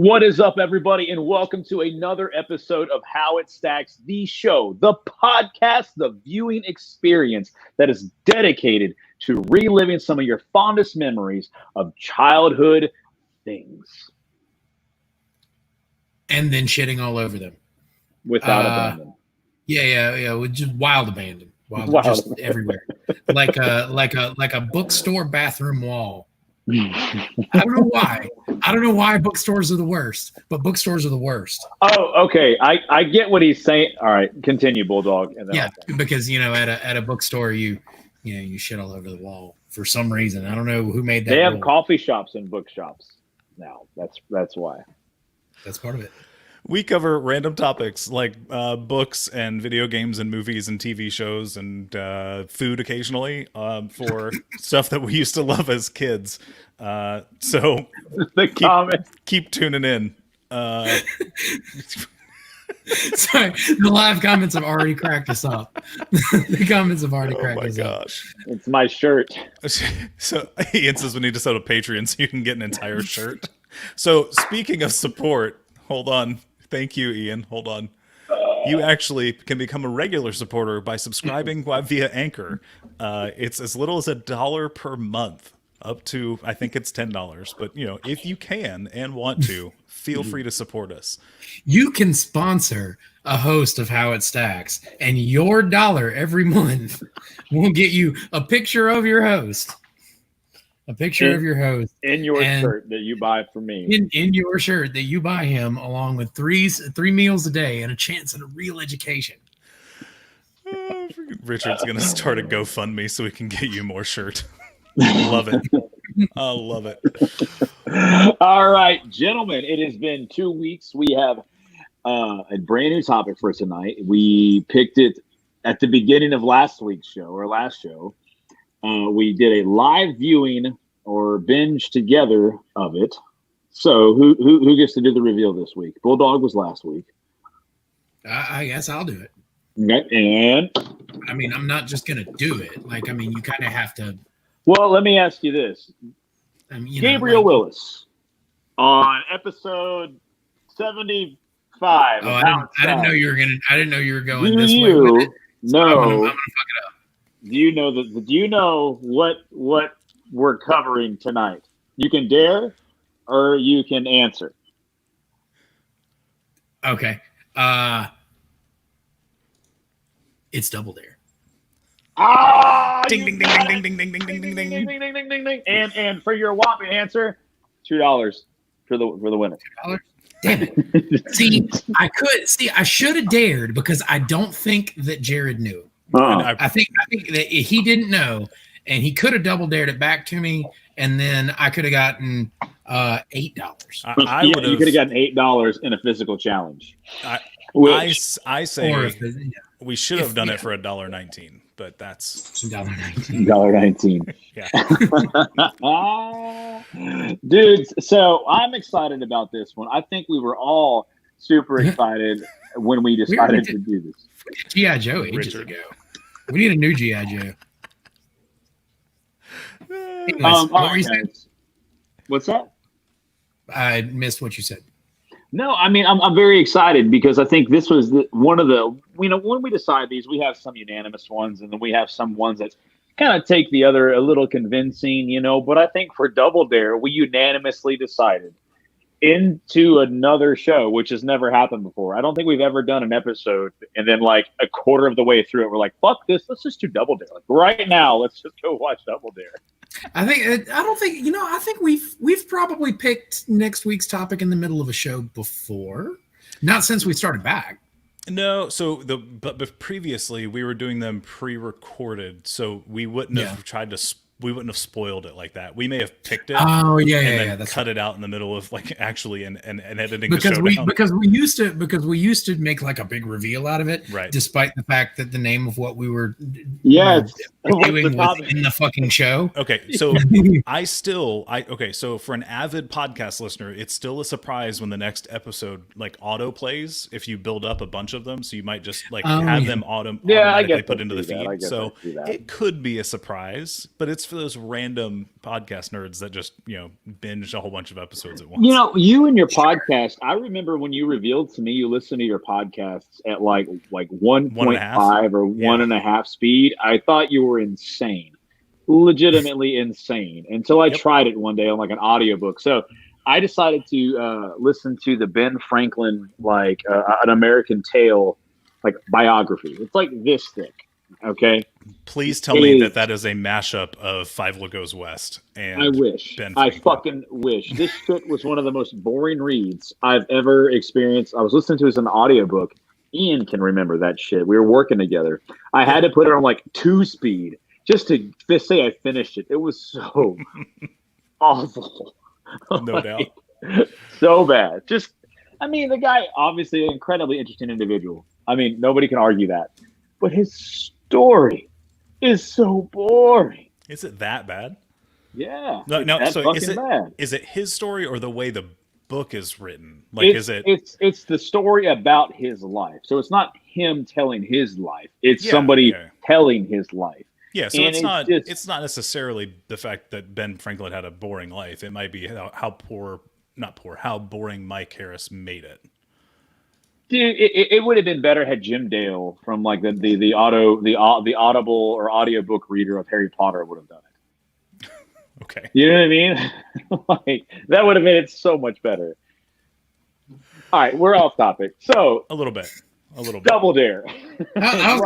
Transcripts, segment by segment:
What is up, everybody, and welcome to another episode of How It Stacks, the show, the podcast, the viewing experience that is dedicated to reliving some of your fondest memories of childhood things. And then shitting all over them. Without abandon. Yeah, with just wild abandon. Just everywhere. Like a bookstore bathroom wall. I don't know why bookstores are the worst, but bookstores are the worst. Oh, okay. I get what he's saying. All right, continue, Bulldog. And then because at a bookstore you shit all over the wall for some reason. I don't know who made that. They have rule. coffee shops and bookshops now. That's why. That's part of it. We cover random topics like books and video games and movies and TV shows and food occasionally for stuff that we used to love as kids. So keep tuning in. Sorry, the live comments have already cracked us up. The comments have already cracked us up. Oh my gosh. It's my shirt. So Ian says we need to set up Patreon so you can get an entire shirt. So speaking of support, hold on. Thank you, Ian. Hold on. You actually can become a regular supporter by subscribing via Anchor. It's as little as $1 per month, up to, I think it's $10. But, if you can and want to, feel free to support us. You can sponsor a host of How It Stacks, and your dollar every month will get you a picture of your host. A picture of your host in your shirt that you buy for me. In your shirt that you buy him, along with three meals a day and a chance at a real education. Richard's gonna start a GoFundMe so we can get you more shirt. Love it. I love it. All right, gentlemen, it has been 2 weeks. We have a brand new topic for tonight. We picked it at the beginning of last show. We did a live viewing or binge together of it. So who gets to do the reveal this week? Bulldog was last week. I guess I'll do it. Okay, and I mean, I'm not just gonna do it. You kind of have to. Well, let me ask you this: Gabriel Willis on episode 75. Oh, I didn't know you were going this way. I'm gonna fuck it up. Do you know what we're covering tonight? You can dare or you can answer. Okay. It's Double Dare. Ding ding ding ding ding ding ding ding ding ding ding ding ding. And for your whopping answer, $2 for the winner. $2? Damn it. I should have dared because I don't think that Jared knew. I think that he didn't know, and he could have double dared it back to me, and then I could have gotten $8. You could have gotten $8 in a physical challenge. I say we should have done it for $1.19, but that's $1.19. Yeah. Dudes, so I'm excited about this one. I think we were all super excited when we decided to do this. G.I. Joe ages ago. We need a new G.I. Joe. Anyways, what were you saying? What's that? I missed what you said. No, I mean, I'm very excited because I think this was one of the, when we decide these, we have some unanimous ones and then we have some ones that kind of take the other a little convincing, but I think for Double Dare, we unanimously decided into another show, which has never happened before. I don't think we've ever done an episode and then like a quarter of the way through it, we're like, fuck this, let's just do Double Dare. Like right now, let's just go watch Double Dare. I think we've probably picked next week's topic in the middle of a show before. Not since we started back. No, but previously we were doing them pre-recorded, so we wouldn't have tried to we wouldn't have spoiled it like that. We may have picked it. Oh yeah, and yeah, then yeah. That's cut it out in the middle of like actually and editing because the show because we used to make like a big reveal out of it, right? Despite the fact that the name of what we were doing was in the fucking show. Okay, so so for an avid podcast listener, it's still a surprise when the next episode like auto plays if you build up a bunch of them. So you might just like have them automatically put into the feed. So it could be a surprise, but it's for those random podcast nerds that just binge a whole bunch of episodes at once. You and your podcast. I remember when you revealed to me you listen to your podcasts at like 1.5 or 1.5 speed. I thought you were insane, legitimately insane. Until I tried it one day on like an audiobook. So I decided to listen to the Ben Franklin an American Tale biography. It's like this thick. Okay. Please tell me that is a mashup of Five Goes West and I wish. Ben I Franklin. fucking wish. This shit was one of the most boring reads I've ever experienced. I was listening to it as an audiobook. Ian can remember that shit. We were working together. I had to put it on 2 speed just to say I finished it. It was so awful. No doubt. So bad. The guy, obviously an incredibly interesting individual. Nobody can argue that. But his story is so boring. Is it that bad? Yeah. No. So is it his story or the way the book is written? It's the story about his life. So it's not him telling his life. It's somebody telling his life. Yeah. So it's not necessarily the fact that Ben Franklin had a boring life. It might be how boring Mike Harris made it. Dude, it would have been better had Jim Dale from the Audible or audiobook reader of Harry Potter would have done it. Okay. You know what I mean? That would have made it so much better. All right, we're off topic. So a little bit. Double Dare. I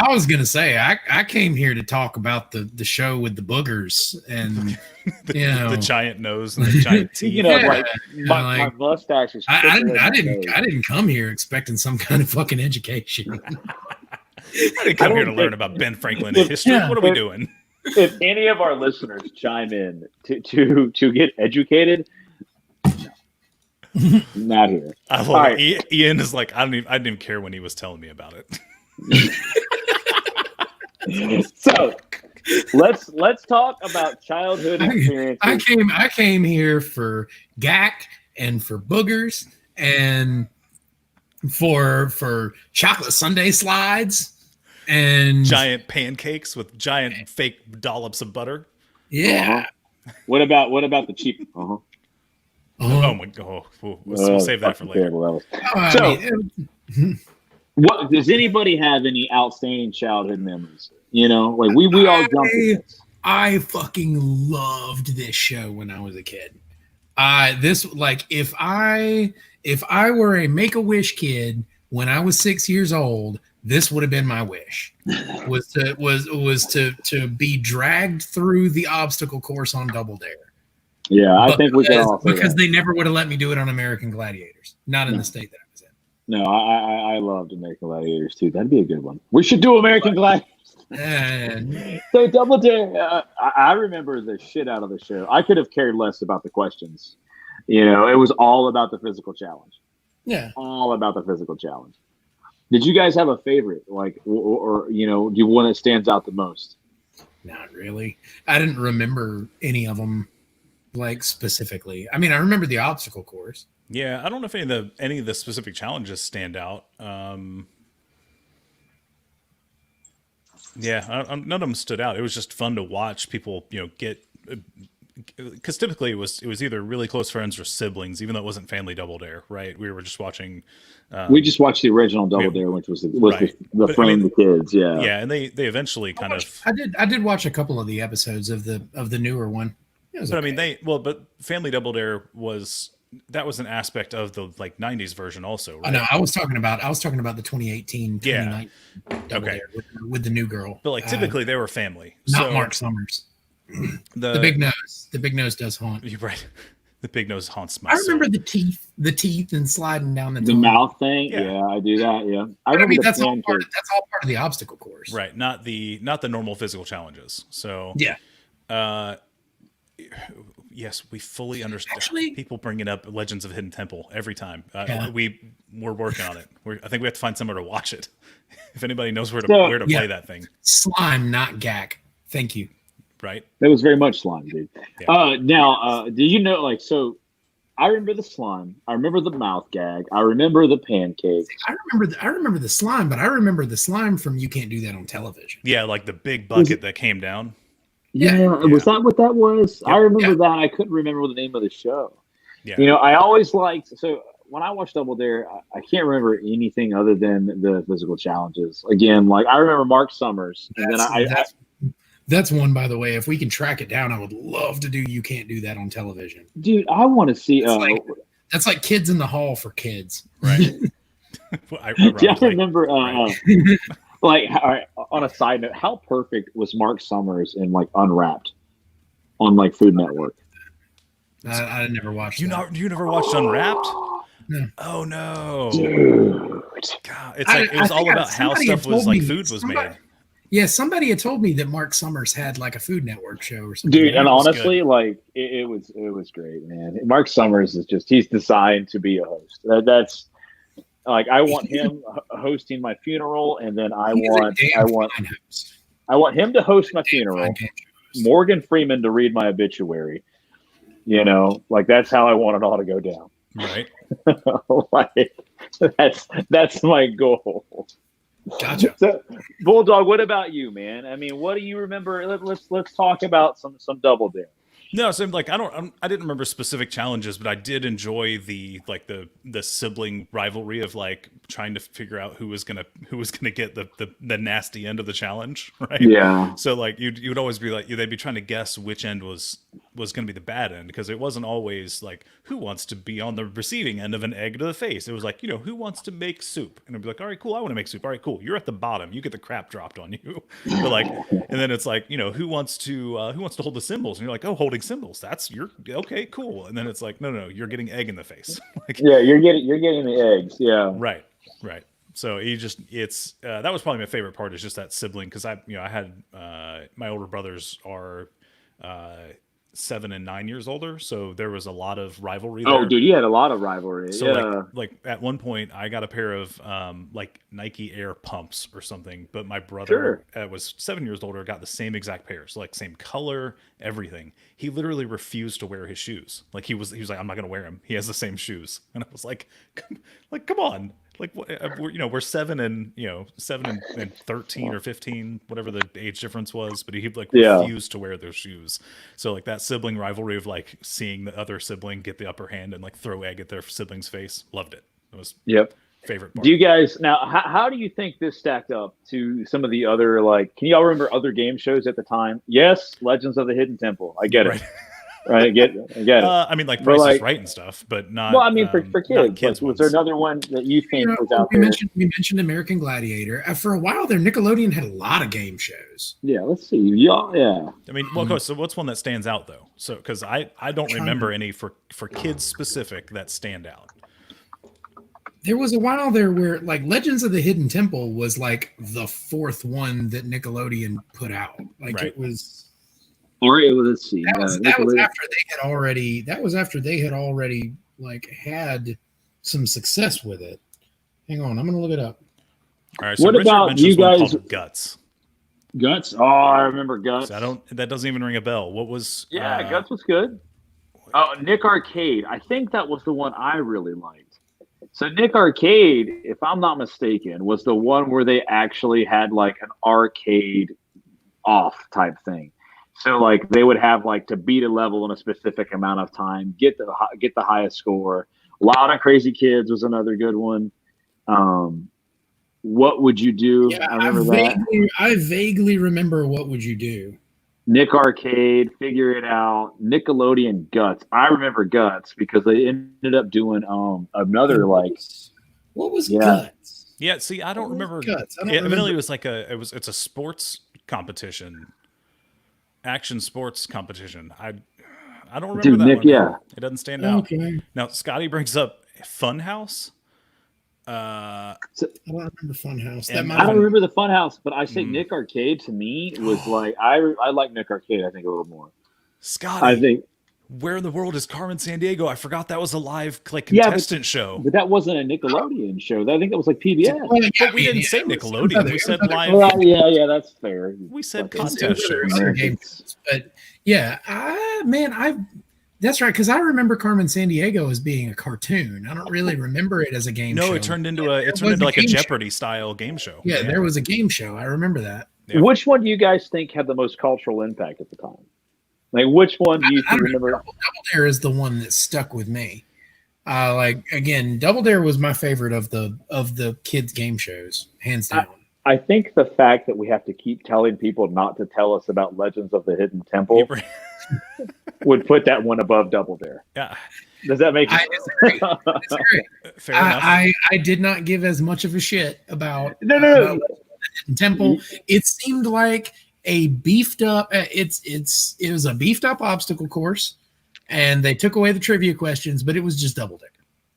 was gonna say I came here to talk about the show with the boogers and the giant nose and the giant teeth. My mustache is. I didn't come here expecting some kind of fucking education. I didn't come here to learn about Ben Franklin and history. What are we doing? If any of our listeners chime in to get educated. Not here. Ian is like, I didn't even care when he was telling me about it. So let's talk about childhood experiences. I came here for gack and for boogers and for chocolate sundae slides and giant pancakes with giant fake dollops of butter. Yeah. What about the cheap? Oh my god! We'll save that for later. What does anybody have any outstanding childhood memories? We all jumped. I fucking loved this show when I was a kid. If I were a Make-A-Wish kid when I was 6 years old, this would have been my wish. was to be dragged through the obstacle course on Double Dare. Yeah, I think we can all say because that. They never would have let me do it on American Gladiators. Not in the state that I was in. No, I loved American Gladiators too. That'd be a good one. We should do American Gladiators. So Double Dare, I remember the shit out of the show. I could have cared less about the questions. It was all about the physical challenge. Yeah, all about the physical challenge. Did you guys have a favorite, or do you one that stands out the most? Not really. I didn't remember any of them. Specifically, I remember the obstacle course. Yeah, I don't know if any of the specific challenges stand out. None of them stood out. It was just fun to watch people, get, because typically it was either really close friends or siblings, even though it wasn't Family Double Dare, right? We were just watching. We just watched the original Double Dare, which was the friend of the kids. Yeah, yeah, and they eventually I did watch a couple of the episodes of the newer one. But okay. But Family Double Dare was an aspect of the 90s version also, right? No, I was talking about the 2018 2019 Double Dare with the new girl. But typically they were family. Not Marc Summers. The big nose. The big nose does haunt. You're right. The big nose haunts my I remember the teeth and sliding down the mouth thing. Yeah, I do that. Yeah. That's all part of the obstacle course. Right. Not the normal physical challenges. So yeah. Yes, we fully understand. Actually, people bringing up Legends of Hidden Temple every time. We're working on it. I think we have to find somewhere to watch it. If anybody knows where to play that thing. Slime, not gack. Thank you. Right. That was very much slime, dude. Yeah. Now, do you know? So, I remember the slime. I remember the mouth gag. I remember the pancakes. I remember the slime, but I remember the slime from You Can't Do That on Television. Yeah, the big bucket that came down. Yeah, was that what that was? Yep. I remember that. I couldn't remember the name of the show. Yeah. You know, I always liked so when I watched Double Dare, I can't remember anything other than the physical challenges. Again, like I remember Marc Summers, and that's one, by the way. If we can track it down, I would love to do. You can't do that on television, dude. I want to see. That's like Kids in the Hall for kids, right? I remember. Like, all right, on a side note, how perfect was Marc Summers in like Unwrapped on like Food Network? I never watched. You never watched Unwrapped? No. Oh no, dude! God, it's like it was all about how stuff was like food was made. Yeah, somebody had told me that Marc Summers had like a Food Network show or something. Dude, and honestly, like it was great, man. Marc Summers is he's designed to be a host. That's like I want him hosting my funeral, and then I want him to host my funeral. Morgan Freeman to read my obituary. You know, like that's how I want it all to go down. Right. Like that's my goal. Gotcha. So, Bulldog, what about you, man? I mean, what do you remember? Let's talk about some Double Dare. No, so like I didn't remember specific challenges, but I did enjoy the sibling rivalry of like trying to figure out who was gonna get the nasty end of the challenge, right? Yeah. So like you'd always be like they'd be trying to guess which end was gonna be the bad end, because it wasn't always like who wants to be on the receiving end of an egg to the face. It was like, who wants to make soup, and it'd be like, all right, cool, I want to make soup. All right, cool, you're at the bottom, you get the crap dropped on you. But like, and then it's like who wants to hold the cymbals, and you're like, oh, holding cymbals, you're okay, cool. And then it's like, no, you're getting egg in the face. Like, yeah, you're getting the eggs. Yeah, right. So that was probably my favorite part, is just that sibling, because I had my older brothers are 7 and 9 years older, so there was a lot of rivalry there. Oh, dude, you had a lot of rivalry. So yeah. like at one point I got a pair of like Nike Air pumps or something, but my brother was 7 years older, got the same exact pair, so like same color, everything. He literally refused to wear his shoes. Like he was like, I'm not gonna wear them. He has the same shoes, and I was like, come on. Like we're 7 and 13 or 15, whatever the age difference was, but he like refused to wear those shoes. So like that sibling rivalry of like seeing the other sibling get the upper hand and like throw egg at their sibling's face, loved it. It was favorite part. Do you guys now? How do you think this stacked up to some of the other, like? Can y'all remember other game shows at the time? Yes, Legends of the Hidden Temple. I get it. Right, I get it. I mean, like Price is Right and stuff, but not. Well, I mean, for kids. Was there another one that you think was out there? We mentioned American Gladiator. For a while there, Nickelodeon had a lot of game shows. Yeah, let's see. Yeah. I mean, well, so what's one that stands out though? So, because I don't remember any for kids specific that stand out. There was a while there where like Legends of the Hidden Temple was like the fourth one that Nickelodeon put out. Like it was. Or let's see. That was after they had already like had some success with it. Hang on, I'm gonna look it up. All right. So what Richard about you guys? Guts. Guts. Oh, I remember Guts. So that doesn't even ring a bell. What was? Yeah, Guts was good. Oh, Nick Arcade. I think that was the one I really liked. So Nick Arcade, if I'm not mistaken, was the one where they actually had like an arcade off type thing. So like they would have like to beat a level in a specific amount of time, get the highest score. Loud and Crazy Kids was another good one. What Would You Do? Yeah, I vaguely remember What Would You Do? Nick Arcade, Figure It Out, Nickelodeon, Guts. I remember Guts because they ended up doing another like. What was Guts? Yeah, see, I don't remember. Guts. Evidently, it was like it's a sports competition. Action sports competition. I don't remember that Nick, one. Yeah, it doesn't stand out. Okay. Now Scotty brings up Funhouse. I don't remember Funhouse. I don't remember the Funhouse, but I say Nick Arcade to me was like I like Nick Arcade. I think a little more. Scotty, I think. Where in the world is Carmen Sandiego? I forgot that was a live like contestant show. But that wasn't a Nickelodeon show. I think that was like PBS. But we didn't say Nickelodeon. We said live. Well, yeah, that's fair. We said contest shows. But yeah, that's right, because I remember Carmen Sandiego as being a cartoon. I don't really remember it as a game show. No, it turned into like a Jeopardy style game show. Yeah, there was a game show. I remember that. Yeah. Which one do you guys think had the most cultural impact at the time? Like, which one do you remember? Double Dare is the one that stuck with me. Again, Double Dare was my favorite of the kids game shows, hands down. I think the fact that we have to keep telling people not to tell us about Legends of the Hidden Temple would put that one above Double Dare. Yeah. Does that make sense? I disagree. Fair enough. I did not give as much of a shit about No. Temple. It seemed like a beefed up. It was a beefed up obstacle course, and they took away the trivia questions, but it was just Double Dare.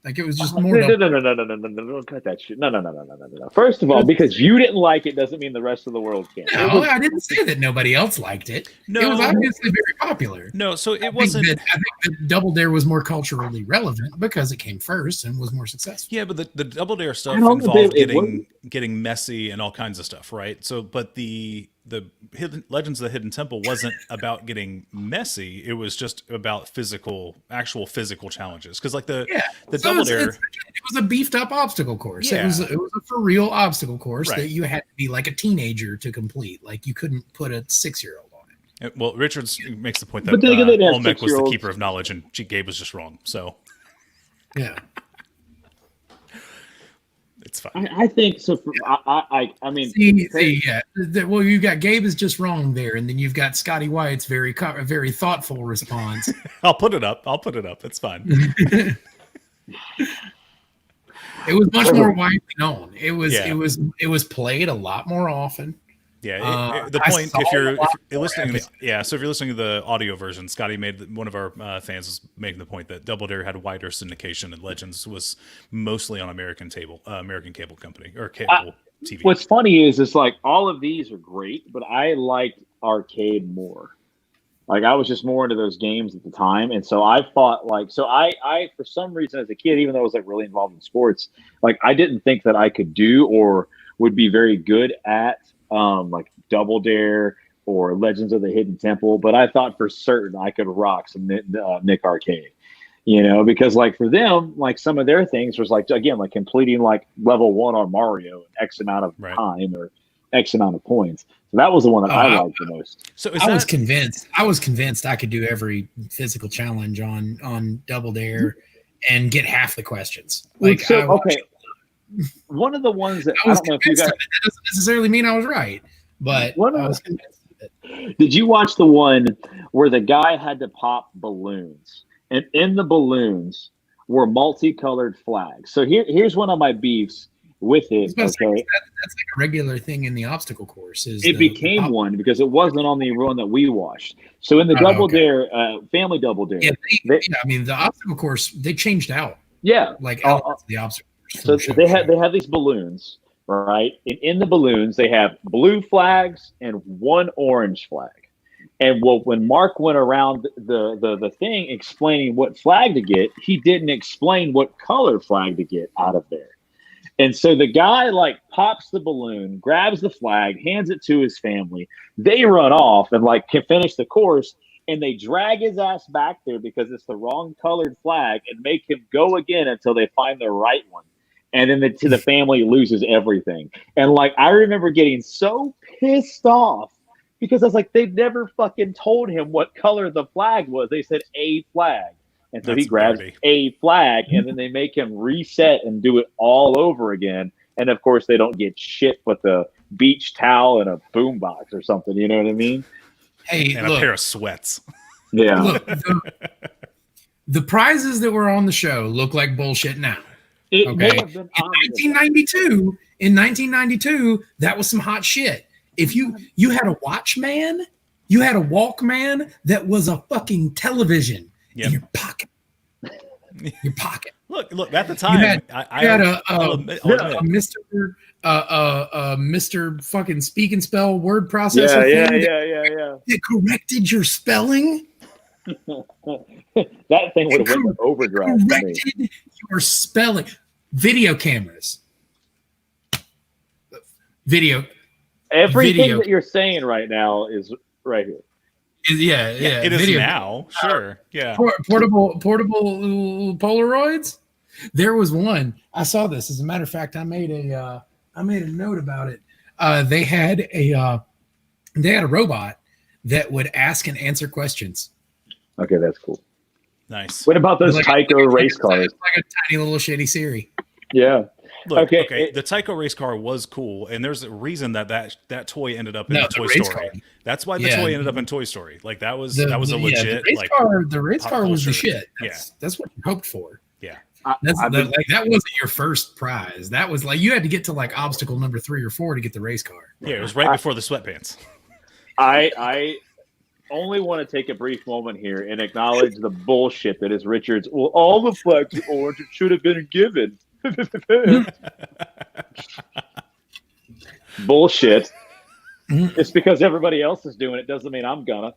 Like, it was just more. No, don't cut that shit. No. First of all, because you didn't like it doesn't mean the rest of the world can't. No, I didn't say that nobody else liked it. No. It was obviously very popular. No, so it wasn't. I think that Double Dare was more culturally relevant because it came first and was more successful. Yeah, but the Double Dare stuff involved getting messy and all kinds of stuff, right? So, but the Legends of the Hidden Temple wasn't about getting messy. It was just about actual physical challenges. Because the Double Dare, it was a beefed up obstacle course. Yeah. It was a for real obstacle course Right. that you had to be like a teenager to complete. Like, you couldn't put a 6-year-old on it. well, Richards makes the point that But then again, they didn't have Olmec was the 6-year-olds. keeper of knowledge, and Gabe was just wrong. So Yeah. it's fine. I think so. I mean, Well, you got Gabe is just wrong there, and then you've got Scotty White's very thoughtful response. I'll put it up. It's fine. It was much more widely known. It was played a lot more often. Yeah, the point if you're listening, so if you're listening to the audio version, Scotty made one of our fans was making the point that Double Dare had wider syndication and Legends was mostly on American cable company or cable TV. What's funny is it's like all of these are great, but I liked arcade more. Like, I was just more into those games at the time, and so I thought I for some reason as a kid, even though I was like really involved in sports, like I didn't think that I could do or would be very good at like Double Dare or Legends of the Hidden Temple, but I thought for certain I could rock some Nick Arcade, because like for them, like some of their things was like, again, like completing like level 1 on Mario in X amount of time or X amount of points. So that was the one that I liked the most. So I was convinced I could do every physical challenge on Double Dare and get half the questions. Like, one of the ones that I was I don't know if you guys. That doesn't necessarily mean I was right, but I was convinced of it. Did you watch the one where the guy had to pop balloons, and in the balloons were multicolored flags? So here's one of my beefs with it. That's like a regular thing in the obstacle course. It became one because it wasn't on the one that we watched. So in the Double Dare, family Double Dare, the obstacle course they changed out. Yeah, like elements of the obstacle. So they have these balloons, right? And in the balloons, they have blue flags and one orange flag. And when Mark went around the thing explaining what flag to get, he didn't explain what color flag to get out of there. And so the guy like pops the balloon, grabs the flag, hands it to his family. They run off and like can finish the course. And they drag his ass back there because it's the wrong colored flag and make him go again until they find the right one. And then the family loses everything. And like, I remember getting so pissed off because I was like, they've never fucking told him what color the flag was. They said a flag. And so he grabs a flag and then they make him reset and do it all over again. And of course they don't get shit but the beach towel and a boombox or something. You know what I mean? Hey, and a pair of sweats. Yeah. Look, the prizes that were on the show look like bullshit now. In 1992, that was some hot shit. If you had a Watchman, you had a Walkman that was a fucking television in your pocket. Your pocket. Look. At the time, you had a Mr. fucking speak and spell word processor. Yeah. It corrected your spelling. That thing would have went overdrive. Corrected your spelling. Video cameras. Everything that you're saying right now is right here. Yeah. It is now. Sure. Yeah. Portable Polaroids. There was one. I saw this. As a matter of fact, I made a note about it. They had a they had a robot that would ask and answer questions. Okay, that's cool. Nice. What about those Tyco race cars? Like a tiny little shitty Siri. Yeah. Look, okay. The Tyco race car was cool, and there's a reason that toy ended up in the Toy Story. Car. That's why the toy ended up in Toy Story. Like that was a legit the race car was the shit. That's what you hoped for. Yeah. That wasn't your first prize. That was like you had to get to like obstacle number 3 or 4 to get the race car. Yeah, it was right before the sweatpants. I only want to take a brief moment here and acknowledge the bullshit that is Richard's. Well, all the flags are orange. It should have been given. Bullshit. It's because everybody else is doing it doesn't mean I'm gonna.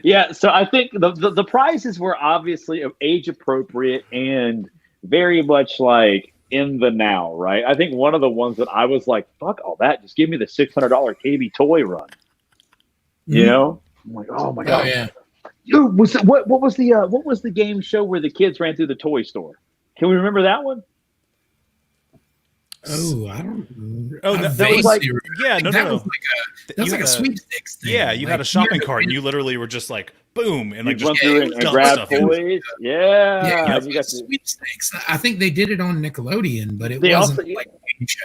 Yeah, so I think the prizes were obviously age appropriate and very much like in the now, right? I think one of the ones that I was like, fuck all that, just give me the $600 KB toy run. You know? I'm like, oh my god. Yeah. What was the game show where the kids ran through the toy store? Can we remember that one? Oh, I don't remember. Oh, that was like That was like a sweepstakes thing. Yeah, you had a shopping cart and you literally were just like boom and like run through and grab toys. Yeah, you got sweepstakes. I think they did it on Nickelodeon, but it wasn't like a game show.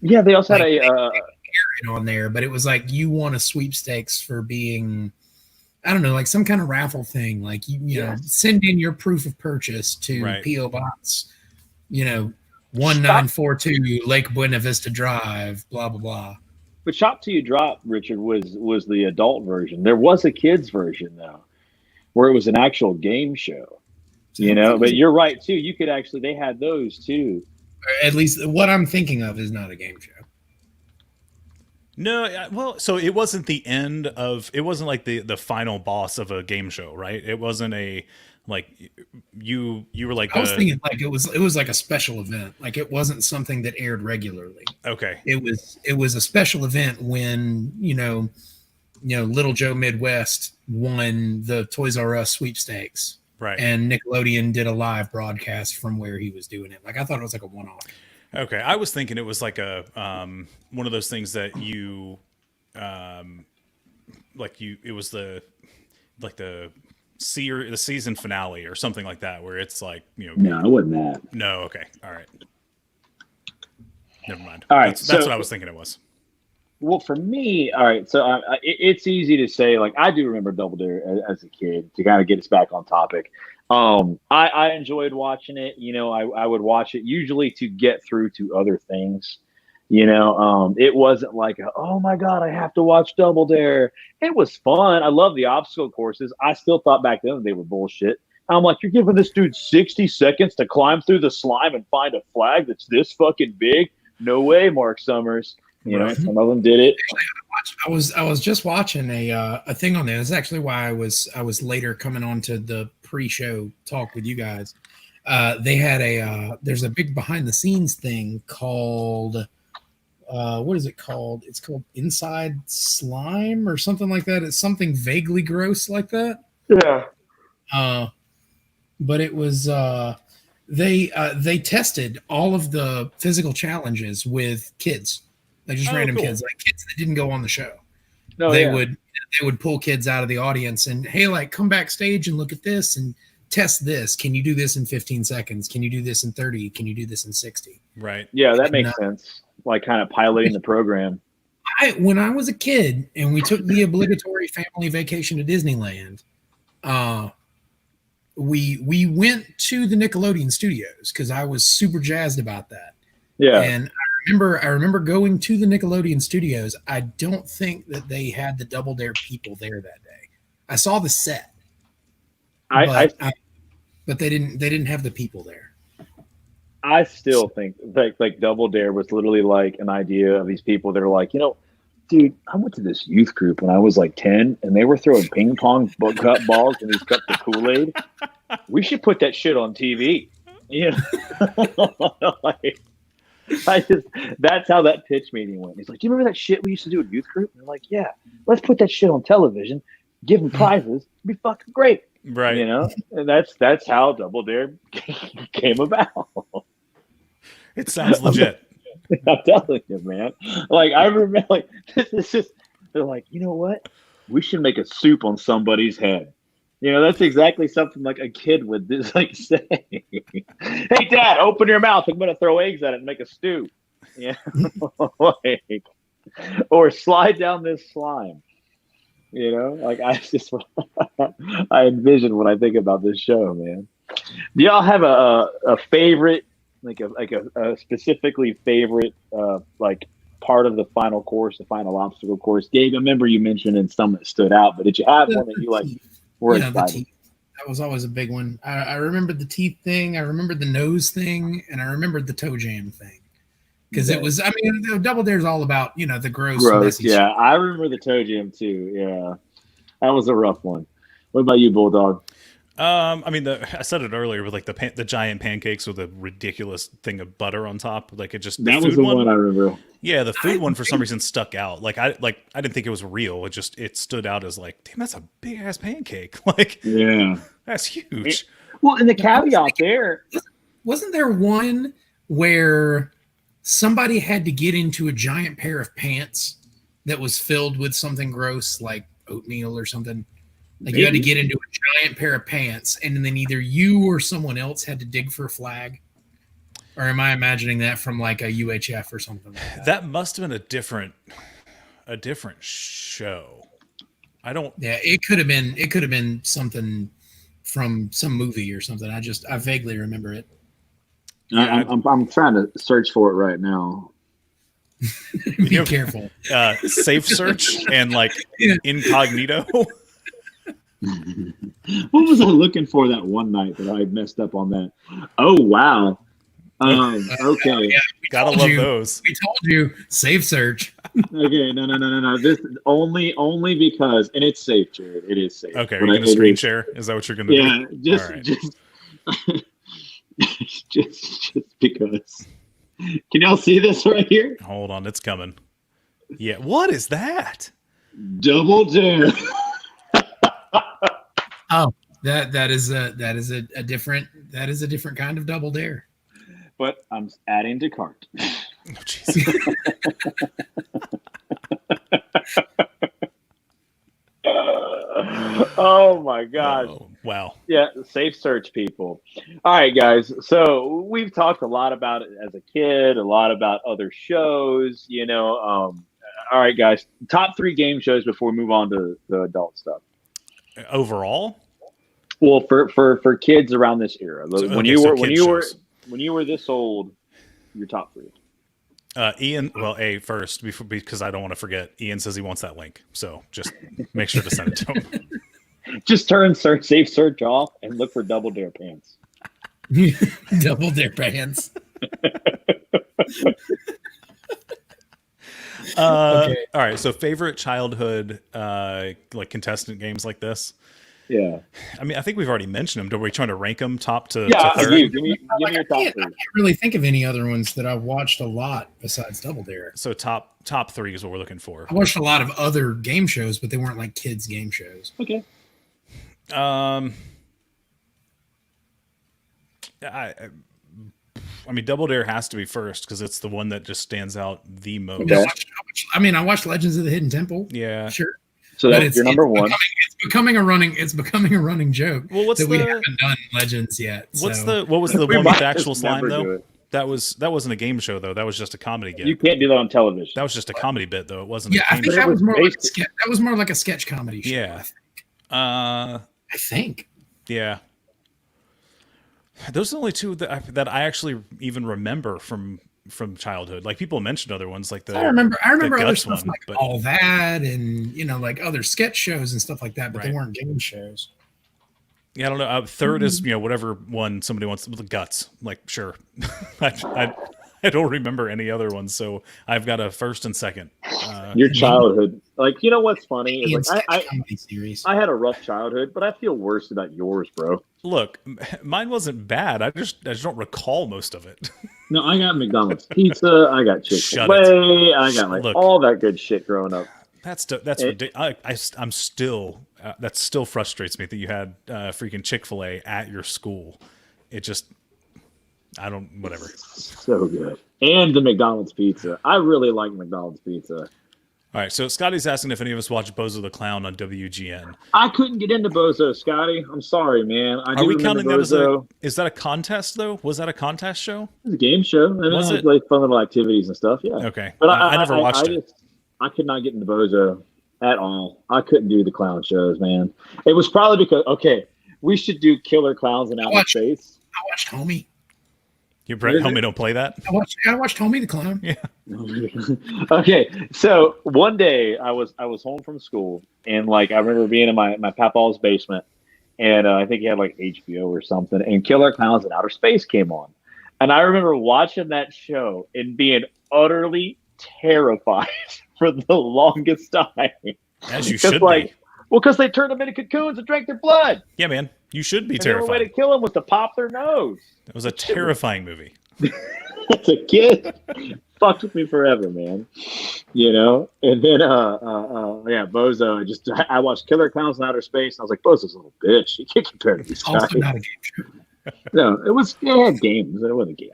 Yeah, they also had on there, but it was like you won a sweepstakes for being, I don't know, like some kind of raffle thing. Like you know, send in your proof of purchase to PO Box, 1942 Lake Buena Vista Drive, blah blah blah. But Shop Till You Drop, Richard, was the adult version. There was a kids version though, where it was an actual game show. But you're right too. You could actually, they had those too. At least what I'm thinking of is not a game show. No, well, so it wasn't the end of, it wasn't like the final boss of a game show, right? It wasn't a, like, you were like, I was thinking like it was like a special event. Like it wasn't something that aired regularly. Okay. It was a special event when, Little Joe Midwest won the Toys R Us sweepstakes. Right. And Nickelodeon did a live broadcast from where he was doing it. Like I thought it was like a one-off. Okay, I was thinking it was like a one of those things that you, it was the season finale or something like that, where it's like No, it wasn't that. No, okay, all right, never mind. All right, that's what I was thinking it was. Well, for me, all right, so it's easy to say, like, I do remember Double Dare as a kid, to kind of get us back on topic. I enjoyed watching it. I would watch it usually to get through to other things. It wasn't like, oh my God, I have to watch Double Dare. It was fun. I love the obstacle courses. I still thought back then they were bullshit. I'm like, you're giving this dude 60 seconds to climb through the slime and find a flag that's this fucking big? No way, Marc Summers. Some of them did it. I was just watching a thing on there. That's actually why I was later coming on to the pre-show talk with you guys. They had there's a big behind the scenes thing called what is it called? It's called Inside Slime or something like that. It's something vaguely gross like that. Yeah. But it was they tested all of the physical challenges with kids. Like just random kids, like kids that didn't go on the show. No, they would pull kids out of the audience and, hey, like come backstage and look at this and test this. Can you do this in 15 seconds? Can you do this in 30? Can you do this in 60? Right. Yeah, that makes sense. Like kind of piloting the program. When I was a kid and we took the obligatory family vacation to Disneyland, we went to the Nickelodeon studios because I was super jazzed about that. Yeah. And I remember going to the Nickelodeon studios. I don't think that they had the Double Dare people there that day. I saw the set, but they didn't have the people there. I still think like Double Dare was literally like an idea of these people that are like, dude, I went to this youth group when I was like 10 and they were throwing ping pong cup balls in these cups of Kool-Aid. We should put that shit on TV. That's how that pitch meeting went. He's like, do you remember that shit we used to do in youth group? And they're like, yeah, let's put that shit on television, give them prizes, it'd be fucking great. Right. And that's how Double Dare came about. It sounds legit. I'm telling you, man. Like I remember, like this is just. They're like, you know what? We should make a soup on somebody's head. That's exactly something like a kid would just like say. Hey, Dad, open your mouth. I'm going to throw eggs at it and make a stew. Yeah, like, or slide down this slime. Like I just I envision when I think about this show, man. Do y'all have a favorite, like a specifically favorite like part of the final course, the final obstacle course? Gabe, I remember you mentioning some that stood out, but did you have one that you like were excited? That was always a big one. I remembered the teeth thing, I remembered the nose thing, and I remembered the toe jam thing. Because it was, I mean, Double Dare is all about, the gross messy yeah. shit. I remember the toe jam too. Yeah, that was a rough one. What about you, Bulldog? I mean, I said it earlier with like the giant pancakes with a ridiculous thing of butter on top. Like it just that was the one I remember. Yeah, the food one for some reason stuck out. Like I didn't think it was real. It stood out as like, damn, that's a big ass pancake. Like, yeah, that's huge. Well, and the caveat there, wasn't there one where somebody had to get into a giant pair of pants that was filled with something gross like oatmeal or something? Like you had to get into a giant pair of pants, and then either you or someone else had to dig for a flag. Or am I imagining that from like a UHF or something like that? That must have been a different show. I don't. Yeah, it could have been something from some movie or something. I vaguely remember it. Yeah, I'm trying to search for it right now. Be careful. Safe search and like incognito. What was I looking for that one night that I messed up on that? Oh wow. Okay. Yeah, Gotta love those. We told you, safe search. Okay, no. This only because, and it's safe, Jared. It is safe. Okay, you're gonna screen share. Is that what you're gonna do? Yeah, just because. Can y'all see this right here? Hold on, it's coming. Yeah, what is that? Double Dare. Oh, that is a different kind of Double Dare. But I'm adding to cart. Oh, jeez. Oh my gosh. Oh, wow. Yeah, safe search, people. All right, guys. So we've talked a lot about it as a kid, a lot about other shows, all right, guys. Top 3 game shows before we move on to the adult stuff. Overall? Well, for kids around this era. When you were this old, your top 3. Ian, well, first, because I don't want to forget, Ian says he wants that link. So just make sure to send it to him. Just safe search off and look for Double Dare pants. Double Dare pants. Okay. All right. So favorite childhood, like contestant games like this. Yeah. I mean, I think we've already mentioned them. Are we trying to rank them top to third? Give me your top 3. I can't really think of any other ones that I've watched a lot besides Double Dare. So top 3 is what we're looking for. I watched a lot of other game shows, but they weren't like kids game shows. Okay. I mean, Double Dare has to be first because it's the one that just stands out the most. I watched Legends of the Hidden Temple. Yeah, sure. So that's your number 1. It's becoming a running joke. Well, we haven't done Legends yet. What was the one with the actual slime though? That wasn't a game show though. That was just a comedy bit. You can't do that on television. That was just a comedy bit though. It wasn't. Yeah, I think that was more like that was more like a sketch comedy show. Yeah. I think. Yeah. Those are the only 2 that I actually even remember from childhood. Like people mentioned other ones like I remember other stuff one, like All That and like other sketch shows and stuff like that, but they weren't game shows. Yeah, I don't know. Third is whatever one somebody wants, the Guts. Like sure, I don't remember any other ones, so I've got a first and second. Your childhood, like what's funny is like I had a rough childhood, but I feel worse about yours, bro. Look, mine wasn't bad. I just don't recall most of it. No, I got McDonald's pizza. I got Chick-fil-A. I got all that good shit growing up. That's ridiculous. I'm still that still frustrates me that you had freaking Chick-fil-A at your school. It just I don't. Whatever. So good. And the McDonald's pizza. I really like McDonald's pizza. All right, so Scotty's asking if any of us watched Bozo the Clown on WGN. I couldn't get into Bozo, Scotty. I'm sorry, man. Are we counting that as a? Is that a contest though? Was that a contest show? It was a game show. I mean, was it? Like fun little activities and stuff. Yeah. Okay, but I never watched it. I could not get into Bozo at all. I couldn't do the clown shows, man. It was probably because we should do Killer Clowns in Outer Space. I watched Homie. Your homie don't play that? I watched Homie the Clown. Yeah. Okay, so one day I was home from school, and like I remember being in my papaw's basement, and I think he had like HBO or something, and Killer Clowns in Outer Space came on, and I remember watching that show and being utterly terrified for the longest time. As you should be. Well, because they turned them into cocoons and drank their blood. Yeah, man. You should be and terrified. The only way to kill them was to pop their nose. It was a terrifying movie. As a kid, fucked with me forever, man. You know? And then, Bozo. I watched Killer Clowns in Outer Space, and I was like, Bozo's a little bitch. You can't compare to these guys. Also not a game show. No, it had games. It wasn't a game.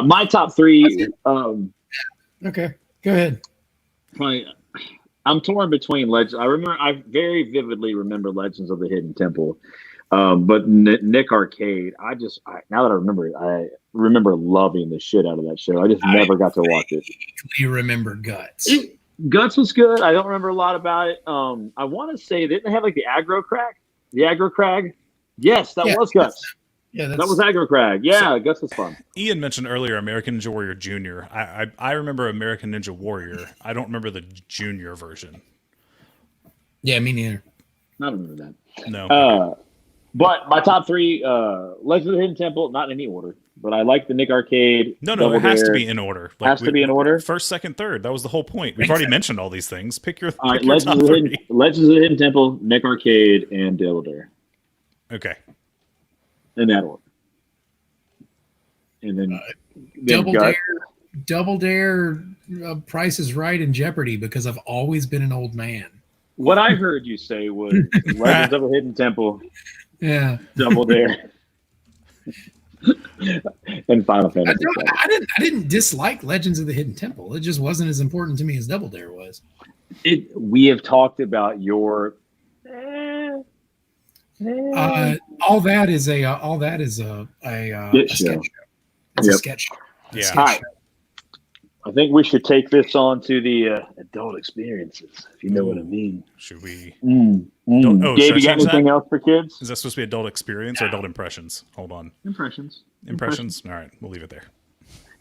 My top three. Okay, go ahead. I'm torn between Legends. I very vividly remember Legends of the Hidden Temple, but Nick Arcade. Now that I remember it, I remember loving the shit out of that show. I just never got to watch it. You remember Guts? Guts was good. I don't remember a lot about it. I want to say didn't they have like the aggro crag? Yes, that was Guts. Yeah, that was Aggro Crag. Yeah, Guts was fun. Ian mentioned earlier American Ninja Warrior Jr. I remember American Ninja Warrior. I don't remember the junior version. Yeah, me neither. I don't remember that. No. But my top three, Legends of the Hidden Temple, not in any order, but I like the Nick Arcade. No, it has to be in order. Has to be in order? First, second, third. That was the whole point. We've already mentioned all these things. Pick your top three. Legends of the Hidden Temple, Nick Arcade, and Double Dare. Okay. In that order. And then Double Dare, Price is Right, and Jeopardy, because I've always been an old man. What I heard you say was Legends of a Hidden Temple, Double Dare, and Final Fantasy. I didn't dislike Legends of the Hidden Temple. It just wasn't as important to me as Double Dare was. We have talked about your. All that is a sketch show. It's a sketch show. Yeah. Hi. I think we should take this on to the adult experiences, if you know what I mean. Should we? Gabe, you got anything else for kids? Is that supposed to be adult experience or adult impressions? Hold on. Impressions. All right, we'll leave it there.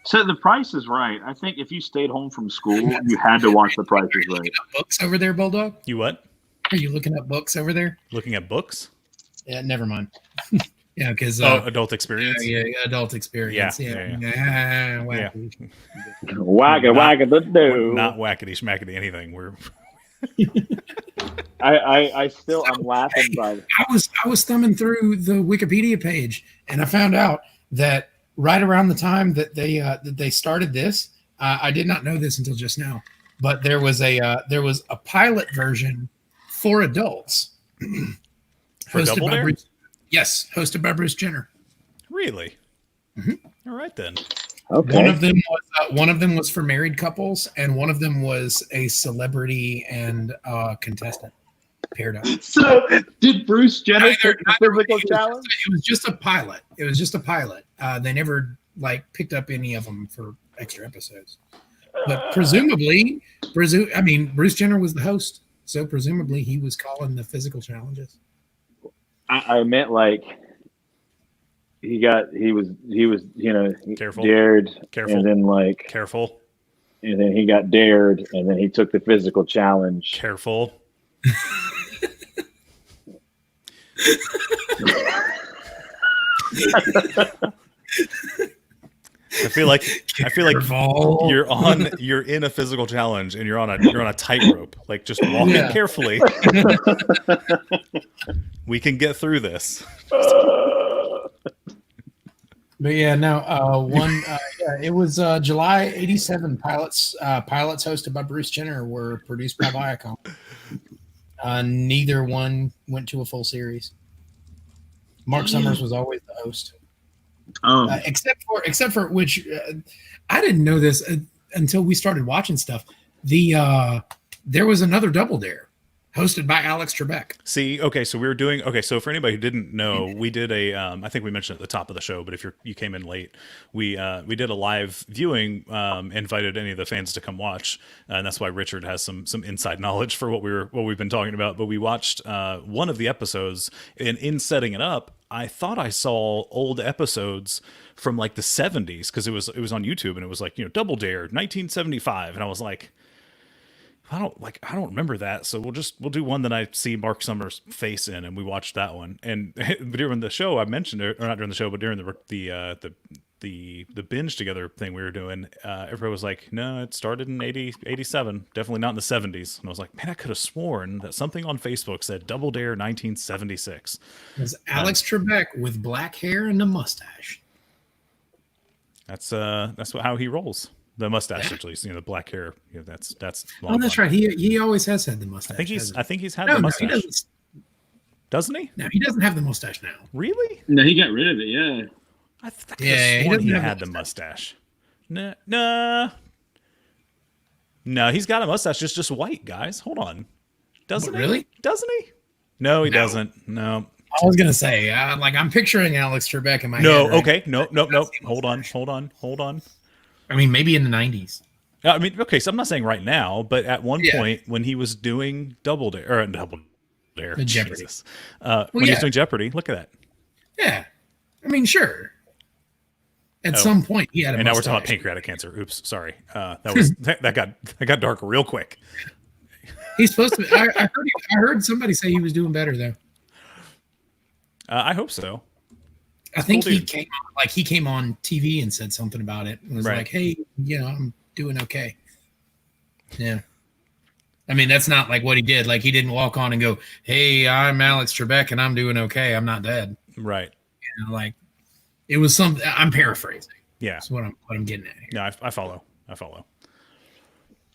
So The Price is Right. I think if you stayed home from school, you had to watch The Price is Right. Books over there, Bulldog? You what? Are you looking up books over there? Looking at books? Yeah, never mind. Yeah, because adult experience. Yeah, adult experience. Yeah. Whack-a-whack-a-the-do. Not whackity schmackity anything. We're. I'm laughing by. I was thumbing through the Wikipedia page, and I found out that right around the time that they started this, I did not know this until just now, but there was a pilot version for adults. Hosted by Bruce, hosted by Bruce Jenner. Really? Mm-hmm. All right then. Okay. One of them was for married couples, and one of them was a celebrity and contestant paired up. So, did Bruce Jenner take the physical challenge? It was just a pilot. They never picked up any of them for extra episodes. But presumably, Bruce Jenner was the host, so presumably he was calling the physical challenges. I meant he was careful. dared, careful, and then careful, and then he got dared, and then he took the physical challenge. Careful. I feel like you're in a physical challenge and you're on a tightrope, just walking carefully. We can get through this. But yeah, no, it was July '87. Pilots hosted by Bruce Jenner were produced by Viacom. Neither one went to a full series. Marc Summers was always the host. except for which I didn't know this until we started watching stuff. There was another Double Dare hosted by Alex Trebek. See, okay, so we were doing so for anybody who didn't know, we did a I think we mentioned it at the top of the show, but if you came in late, we did a live viewing, invited any of the fans to come watch, and that's why Richard has some inside knowledge for what we've been talking about. But we watched one of the episodes, and in setting it up, I thought I saw old episodes from like the 70s because it was on YouTube, and it was like, Double Dare 1975, and I was like, I don't remember that, so we'll do one that I see Marc Summers' face in, and we watched that one. And during the show, I mentioned it, or not during the show, but during the binge together thing we were doing, everybody was like, "No, it started in 87, definitely not in the 70s." And I was like, "Man, I could have sworn that something on Facebook said Double Dare 1976." It was Alex Trebek with black hair and a mustache. That's how he rolls. The mustache, at least, the black hair. That's. Oh, that's right. He always has had the mustache. I think he's had the mustache. No, he doesn't. Doesn't he? No, he doesn't have the mustache now. Really? No, he got rid of it. Yeah. I thought he had the mustache. No, he's got a mustache. It's just white, guys. Hold on. Doesn't he? Really? Doesn't he? No, he doesn't. No. I was gonna say, I'm picturing Alex Trebek in my head. No. Okay. No. Hold on. I mean, maybe in the 90s. I mean, okay, so I'm not saying right now, but at one point when he was doing Double Dare, Jeopardy. Jesus. When he was doing Jeopardy, look at that. Yeah. I mean, sure. At some point, he had a mustache. And now we're talking about pancreatic cancer. Oops, sorry. That got dark real quick. He's supposed to be. I heard somebody say he was doing better, though. I hope so. I think he came on TV and said something about it. It was like, hey, I'm doing okay. Yeah. I mean, that's not like what he did. Like, he didn't walk on and go, hey, I'm Alex Trebek and I'm doing okay. I'm not dead. Right. Like, it was something. I'm paraphrasing. Yeah. That's what I'm getting at here. Yeah, I follow.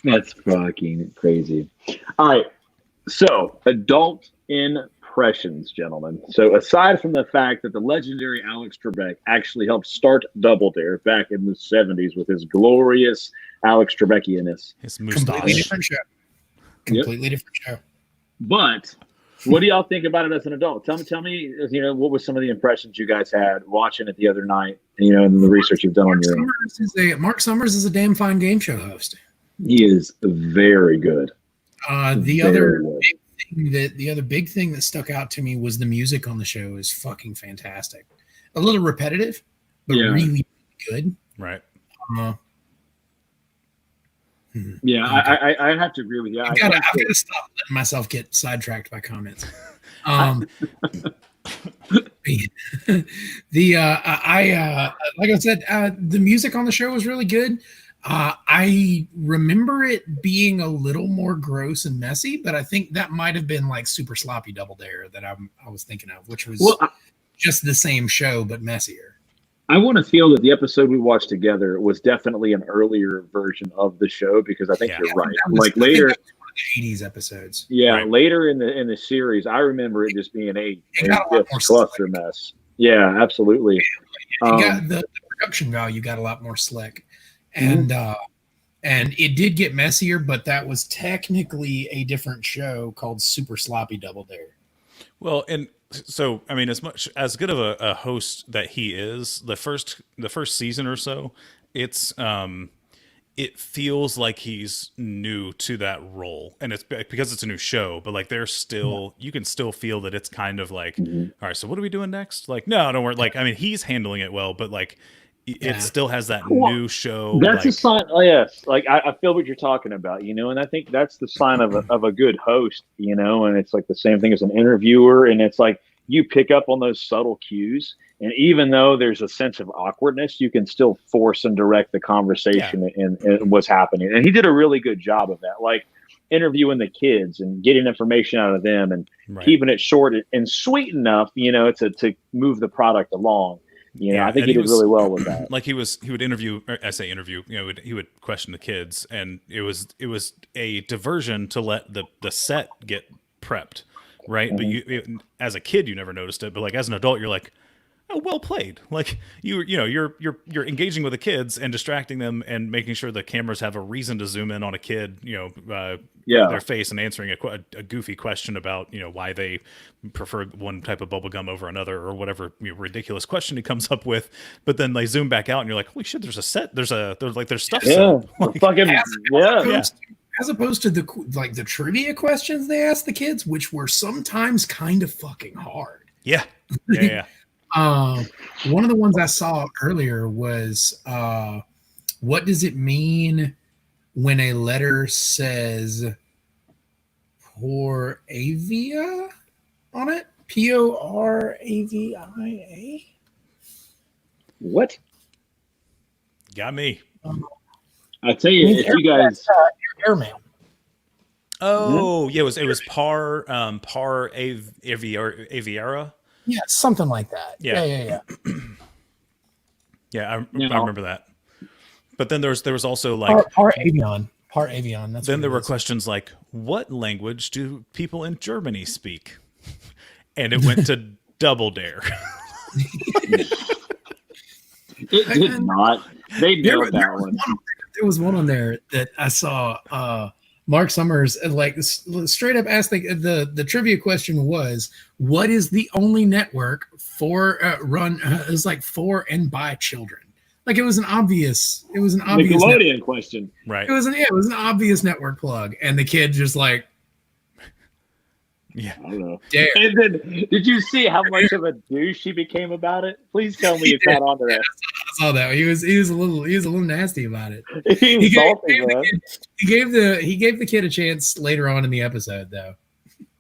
That's fucking crazy. All right. So, adult impressions, gentlemen. So, aside from the fact that the legendary Alex Trebek actually helped start Double Dare back in the 70s with his glorious Alex Trebekianness. His mustache. Completely different show. But what do y'all think about it as an adult? Tell me, what were some of the impressions you guys had watching it the other night, and the research you've done on your own? Marc Summers is a damn fine game show host. He is very good. The other big thing that stuck out to me was the music on the show is fucking fantastic. A little repetitive, but really good. Right. Yeah, I have to agree with you. I've got to stop letting myself get sidetracked by comments. Like I said, the music on the show was really good. I remember it being a little more gross and messy, but I think that might have been like Super Sloppy Double Dare that I was thinking of, which was just the same show but messier. I want to feel that the episode we watched together was definitely an earlier version of the show, because I think you're right. Like later, one of the 80s episodes. Yeah, right. Later in the series, I remember it just being a cluster mess. Yeah, absolutely. Got the production value got a lot more slick. And and it did get messier, but that was technically a different show called Super Sloppy Double Dare. Well, and so I mean, as good of a host that he is, the first season or so, it feels like he's new to that role, and it's because it's a new show. But like, there's still you can still feel that it's kind of like, all right, so what are we doing next? Like, no, don't worry. Like, I mean, he's handling it well, but like, it still has that new show. That's a sign. Oh, yes. Like I feel what you're talking about, and I think that's the sign of a good host, and it's like the same thing as an interviewer. And it's like, you pick up on those subtle cues. And even though there's a sense of awkwardness, you can still force and direct the conversation and what's happening. And he did a really good job of that. Like interviewing the kids and getting information out of them and keeping it short and sweet enough, to move the product along. I think he did really well with that. Like he would interview, or I say interview, he would question the kids, and it was a diversion to let the set get prepped, right? But as a kid, you never noticed it, but like as an adult, you're like, oh, well played. Like you're engaging with the kids and distracting them and making sure the cameras have a reason to zoom in on a kid, their face, and answering a goofy question about, why they prefer one type of bubble gum over another, or whatever ridiculous question he comes up with. But then they zoom back out and you're like, holy shit, there's stuff. Yeah. Like, fucking as opposed to the trivia questions they asked the kids, which were sometimes kind of fucking hard. Yeah. One of the ones I saw earlier was, what does it mean when a letter says Poravia on it? Poravia? What? Got me. I tell you, if you guys airmail. Oh, yeah, it was par aviara. Yeah, something like that. Yeah. Yeah, I remember that. But then there was also like par avion. That's then there were questions like, what language do people in Germany speak? And it went to Double Dare. It did not. They nailed that one. There was one on there that I saw. Marc Summers straight up asked the trivia question was, what is the only network for for and by children? Like it was an obvious Nickelodeon question. Right. It was an obvious network plug, and the kid just like, yeah, I don't know. Dare. And then, did you see how much of a douche he became about it? Please tell me you caught on to that. I saw that. He was a little nasty about it. He gave the kid a chance later on in the episode, though.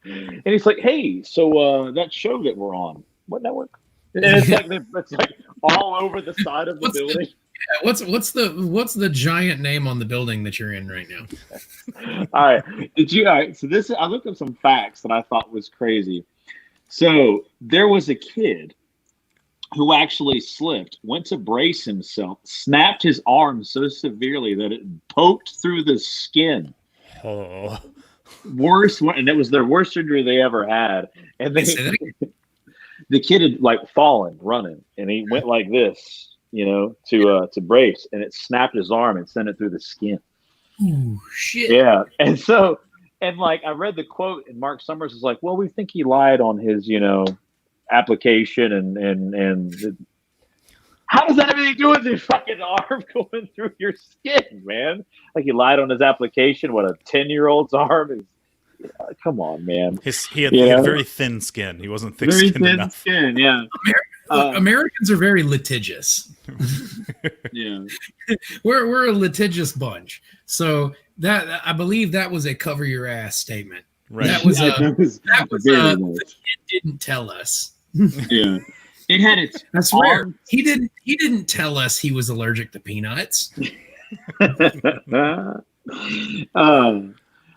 And he's like, "Hey, so that show that we're on, what network?" And it's like all over the side of the building. What's the giant name on the building that you're in right now? All right. So I looked up some facts that I thought was crazy. So there was a kid who actually slipped, went to brace himself, snapped his arm so severely that it poked through the skin. Oh. Worst one, and it was their worst surgery they ever had. And the kid had fallen running, and he went like this. To brace, and it snapped his arm and sent it through the skin. Ooh, shit. Yeah. And so, I read the quote, and Marc Summers was like, well, we think he lied on his, application and how does that have anything to do with his fucking arm going through your skin, man? Like he lied on his application. What, a 10-year-old's arm is? Come on, man. He had very thin skin. He wasn't thick-skinned enough. Skin, yeah. Americans are very litigious. Yeah, we're a litigious bunch. So that I believe that was a cover your ass statement. Right. That was the kid didn't tell us. Yeah, it had its. I swear he didn't tell us he was allergic to peanuts.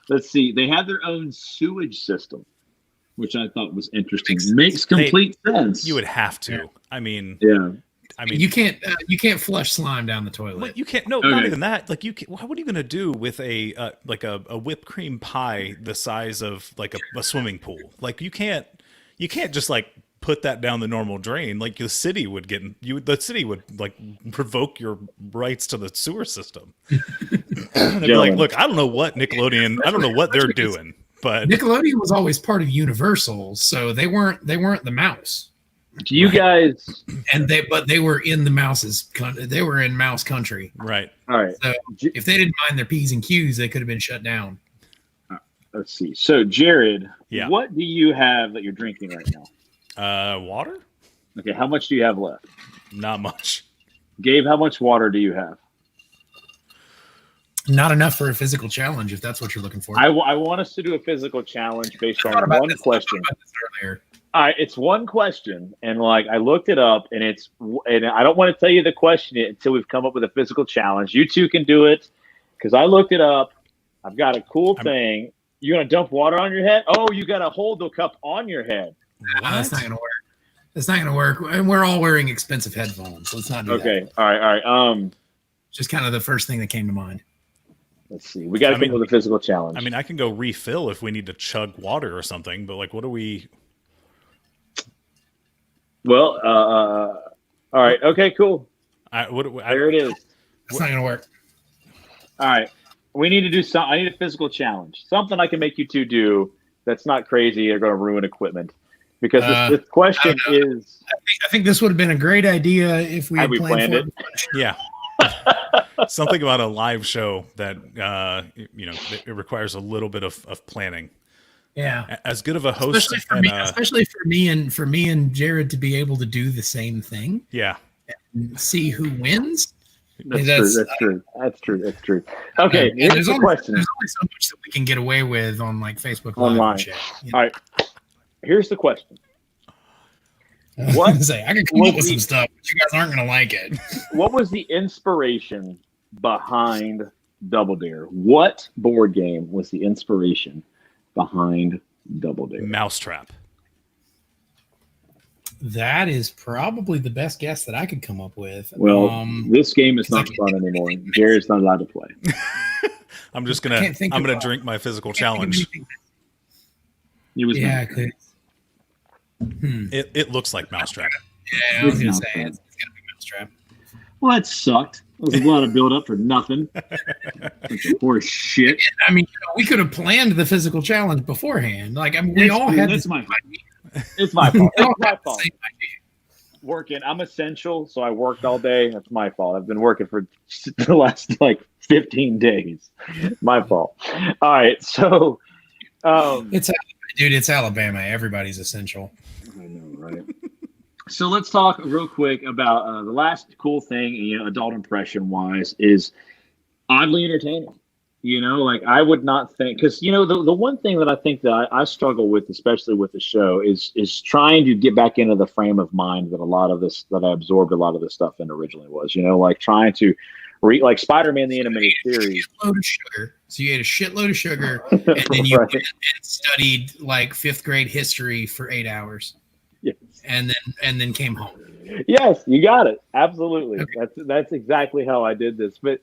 Let's see. They had their own sewage system, which I thought was interesting. Makes complete sense. You would have to. Yeah. I mean, you can't flush slime down the toilet. Well, you can't. No, not even that. Like what are you gonna do with a whipped cream pie the size of a swimming pool? Like you can't just put that down the normal drain. Like the city would revoke your rights to the sewer system. They'd be like, look, I don't know what Nickelodeon. I don't know what they're doing. But Nickelodeon was always part of Universal, so they weren't the mouse. Do you guys? And they were in the mouse's. They were in mouse country. Right. All right. So if they didn't mind their P's and Q's, they could have been shut down. Let's see. So Jared, yeah. What do you have that you're drinking right now? Water. Okay. How much do you have left? Not much. Gabe, how much water do you have? Not enough for a physical challenge, if that's what you're looking for. I want us to do a physical challenge based on one question. All right, it's one question, and I looked it up, and I don't want to tell you the question until we've come up with a physical challenge. You two can do it because I looked it up. I've got a cool thing. You're gonna dump water on your head? Oh, you gotta hold the cup on your head. Nah, that's not gonna work. That's not gonna work. And we're all wearing expensive headphones, so let's not do that. Okay. All right. Just kind of the first thing that came to mind. Let's see. We got to come up with a physical challenge. I mean, I can go refill if we need to chug water or something, but what do we? Well, all right. Okay, cool. There it is. It's not gonna work. All right. We need to do something. I need a physical challenge. Something I can make you two do that's not crazy or going to ruin equipment. Because this question is... I think this would have been a great idea if we had planned it. Yeah. Something about a live show that, it requires a little bit of planning. Yeah. As good of a host. Especially for me and Jared to be able to do the same thing. Yeah. And see who wins. That's true. Okay, there's only so much that we can get away with on like Facebook Live online. And shit, All right, here's the question. I can come up with some stuff, but you guys aren't going to like it. What was the inspiration behind Double Dare? What board game was the inspiration behind Double Dare? Mousetrap. That is probably the best guess that I could come up with. Well, this game is not fun anymore. Jared's not allowed to play. I'm gonna drink my physical challenge. It looks like Mousetrap. Yeah, I was gonna say it's gonna be Mousetrap. Well, that sucked. There was a lot of build up for nothing. Horse shit. I mean, we could have planned the physical challenge beforehand. Like, I mean, we all had this. It's my fault. It's my fault. Working. I'm essential, so I worked all day. That's my fault. I've been working for the last 15 days. My fault. All right, so it's Alabama. Everybody's essential. I know, right? So let's talk real quick about the last cool thing, adult impression wise, is oddly entertaining. I would not think, because the one thing that I think that I struggle with, especially with the show, is trying to get back into the frame of mind that I absorbed a lot of this stuff in originally was. Trying to read like Spider-Man the animated series. Load of sugar. So you ate a shitload of sugar, and then you went and studied like 5th grade history for 8 hours. Yes. And then came home. Yes, you got it. Absolutely. Okay. That's exactly how I did this. But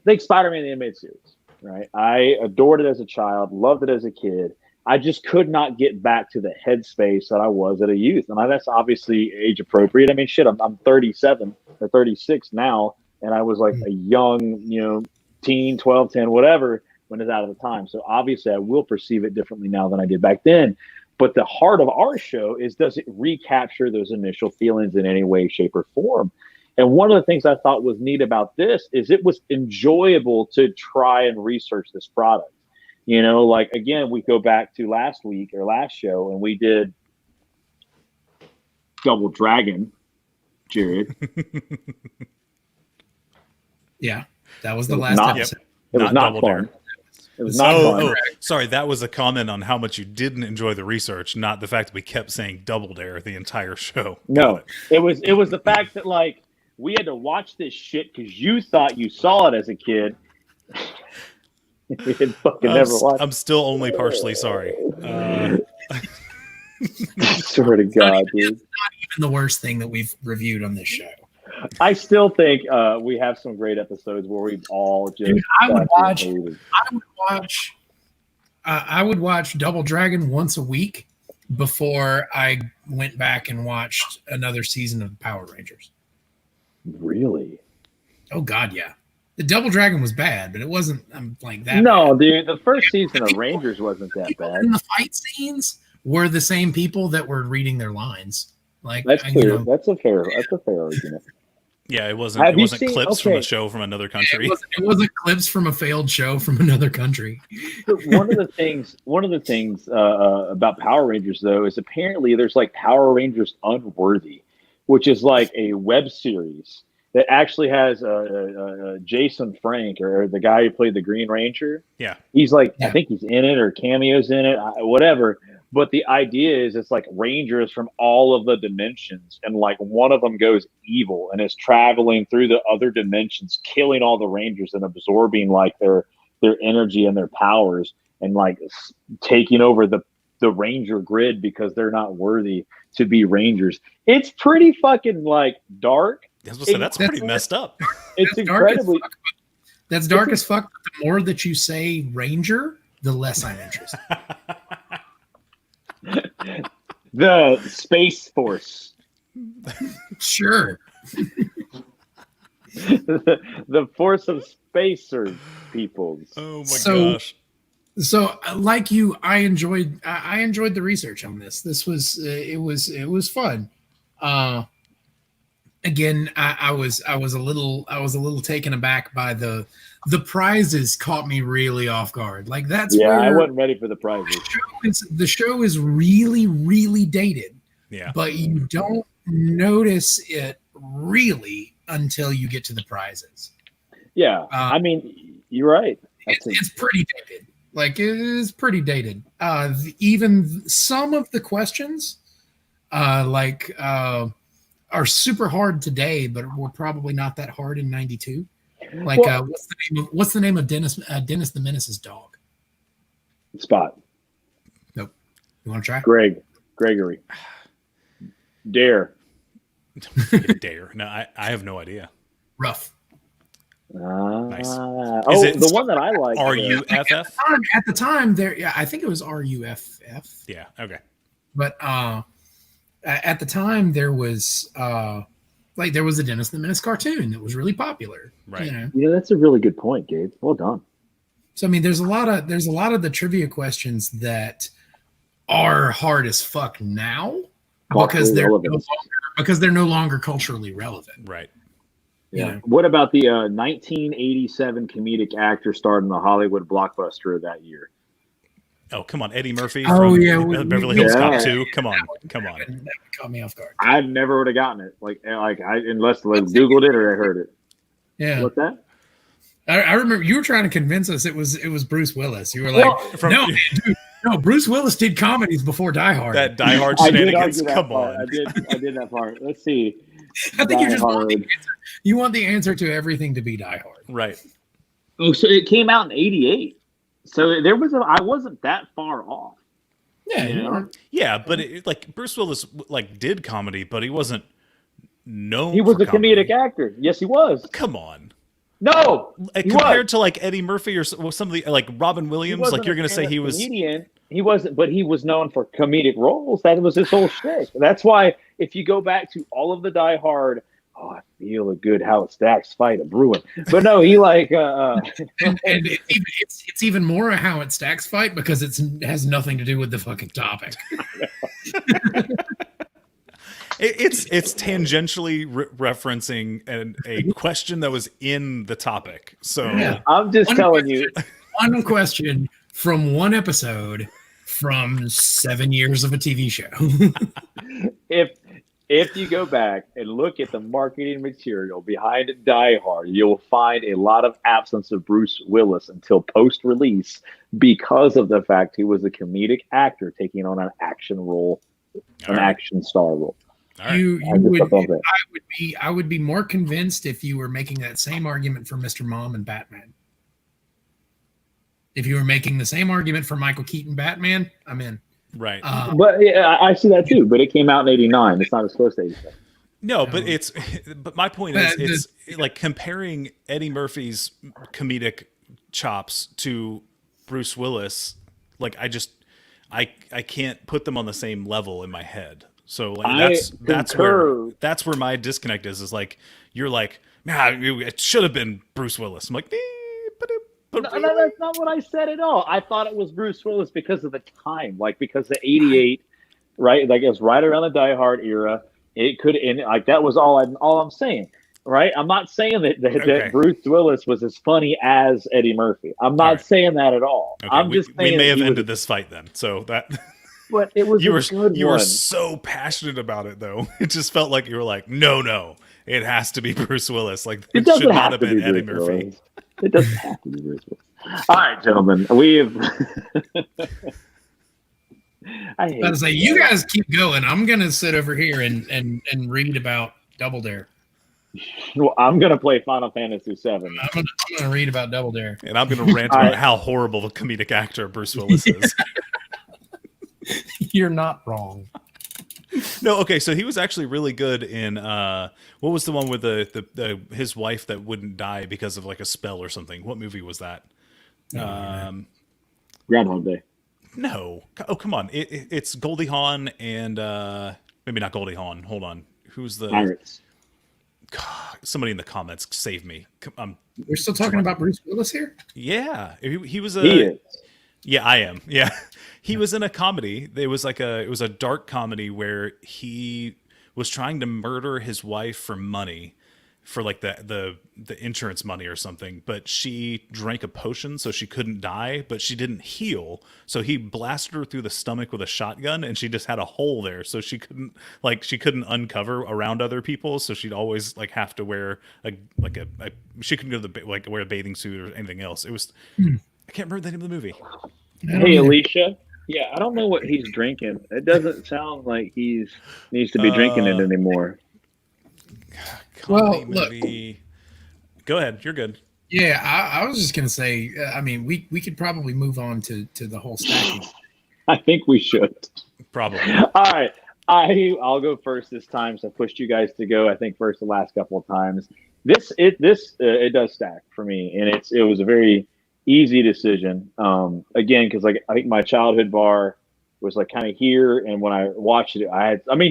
think Spider-Man the animated series, right? I adored it as a child, loved it as a kid. I just could not get back to the headspace that I was at a youth. And that's obviously age appropriate. I mean, shit, I'm 37 or 36 now, and I was like a young, teen, 12, 10, whatever, when it's out of the time. So obviously I will perceive it differently now than I did back then. But the heart of our show is, does it recapture those initial feelings in any way, shape, or form? And one of the things I thought was neat about this is it was enjoyable to try and research this product. Again, we go back to last week or last show, and we did Double Dragon, Jared. Yeah, that was the last episode. It was not fun. It was not fun. Oh, sorry, that was a comment on how much you didn't enjoy the research, not the fact that we kept saying Double Dare the entire show. No, it was the fact that we had to watch this shit because you thought you saw it as a kid. You had fucking never watched. I'm still only partially sorry. I swear to God, dude. It's not even the worst thing that we've reviewed on this show. I still think we have some great episodes where we've all just. Dude, I would watch Double Dragon once a week before I went back and watched another season of Power Rangers. Really? Oh God, yeah. The Double Dragon was bad, but it wasn't like that. No, bad. Dude, the first season of Rangers wasn't that bad. And the fight scenes were the same people that were reading their lines. That's true. That's a fair argument. Yeah, it wasn't clips from a show from another country. It wasn't clips from a failed show from another country. One of the things about Power Rangers, though, is apparently there's Power Rangers Unworthy, which is a web series that actually has Jason Frank, or the guy who played the Green Ranger. Yeah, he's I think he's in it or cameos in it, whatever. But the idea is it's Rangers from all of the dimensions, and one of them goes evil and is traveling through the other dimensions, killing all the Rangers and absorbing their energy and their powers, and taking over the Ranger grid because they're not worthy to be Rangers. It's pretty fucking dark. That's pretty messed up. It's incredibly. That's dark as fuck. The more that you say Ranger, the less I'm interested. The Space Force. Sure. The force of spacer peoples. Oh my gosh. So, like you, I enjoyed the research on this. This was it was fun. Again, I was a little taken aback by the prizes. Caught me really off guard. Like that's Yeah, where I wasn't ready for the prizes. The show is really, really dated. Yeah. But you don't notice it really until you get to the prizes. Yeah, I mean, you're right. It's pretty dated. Like it is pretty dated. Even some of the questions, are super hard today, but were probably not that hard in '92. Like, what's the name of Dennis the Menace's dog? Spot. Nope. You want to try? Gregory. Dare. Dare. No, I have no idea. Rough. Nice. Oh, the one that I like. RUFF? At the time, there. Yeah, I think it was RUFF. Yeah. Okay. But at the time, there was there was a Dennis the Menace cartoon that was really popular. Right. You know? Yeah, that's a really good point, Gabe. Well done. So I mean, there's a lot of the trivia questions that are hard as fuck now because they're no longer culturally relevant. Right. Yeah. You know? What about the 1987 comedic actor starred in the Hollywood blockbuster of that year? Oh, come on, Eddie Murphy Oh, from yeah, Beverly Hills Cop yeah. 2. Come on. That would caught me off guard. I never would have gotten it. Unless Googled it or I heard it. Yeah. What's that? I remember you were trying to convince us it was Bruce Willis. You were like, no, man, dude, no, Bruce Willis did comedies before Die Hard. That Die Hard I did shenanigans. argue that Come part. on. I did that part. Let's see. I think Die you just want the Hard. answer. You want the answer to everything to be Die Hard. Right. Oh, so it came out in '88. So I wasn't that far off. Yeah, you know? Yeah, but Bruce Willis did comedy, but he wasn't known. He was for a comedy. comedic actor. Yes, he was. Come on. No, he compared was. to Eddie Murphy or somebody like Robin Williams, you're going to say he was comedian. He wasn't, but he was known for comedic roles. That was his whole shtick. That's why if you go back to all of the Die Hard, I feel a good Howard Stacks fight a brewing. But no, he and it's even more a Howard Stacks fight because it has nothing to do with the fucking topic. It's tangentially referencing a question that was in the topic. So Yeah. I'm just telling you. One question from one episode from 7 years of a TV show. If you go back and look at the marketing material behind Die Hard, you'll find a lot of absence of Bruce Willis until post-release because of the fact he was a comedic actor taking on an action role, action star role. I would be more convinced if you were making that same argument for Mr. Mom and Batman. If you were making the same argument for Michael Keaton Batman, I'm in. Right. But yeah, I see that too. But it came out in '89. It's not as close to '87. No, but my point is, it's like comparing Eddie Murphy's comedic chops to Bruce Willis. Like I can't put them on the same level in my head. So that's where my disconnect is like you're like, man, it should have been Bruce Willis. I'm like, No, that's not what I said at all. I thought it was Bruce Willis because of the time, because the '88, right? Like it was right around the Die Hard era. It could, and that was all I'm saying, right? I'm not saying that Bruce Willis was as funny as Eddie Murphy. I'm not saying that at all. Okay, I'm just saying we may have ended this fight then. So that. But it was you were so passionate about it though. It just felt like you were like, no, it has to be Bruce Willis. Like it should not have been Eddie Murphy. It doesn't have to be Bruce Willis. All right, gentlemen, we've. I was about to say, you guys keep going. I'm gonna sit over here and read about Double Dare. Well, I'm gonna play Final Fantasy VII. I'm gonna read about Double Dare, and I'm gonna rant about how horrible the comedic actor Bruce Willis is. You're not wrong. No, okay, so he was actually really good in what was the one with the his wife that wouldn't die because of a spell or something? What movie was that? Groundhog Day. No. Oh, come on. It's Goldie Hawn and maybe not Goldie Hawn. Hold on. who's the Pirates. God, somebody in the comments save me. We're still talking about Bruce Willis here? Yeah, he was He is. Yeah, I am. Yeah. He was in a comedy. It was a dark comedy where he was trying to murder his wife for money, for like the insurance money or something, but she drank a potion so she couldn't die, but she didn't heal. So he blasted her through the stomach with a shotgun, and she just had a hole there, so she couldn't uncover around other people. So she'd always like have to wear she couldn't go to the wear a bathing suit or anything else. It was I can't remember the name of the movie. Hey, Alicia. Yeah, I don't know what he's drinking. It doesn't sound like he's needs to be drinking it anymore. Well, movie. Look. Go ahead. You're good. Yeah, I was just gonna say. I mean, we could probably move on to the whole stacking. I think we should. Probably. All right. I'll go first this time. So I pushed you guys to go. I think first the last couple of times. It does stack for me, and it was a very easy decision. Again, because like I think my childhood bar was like kind of here, and when I watched it,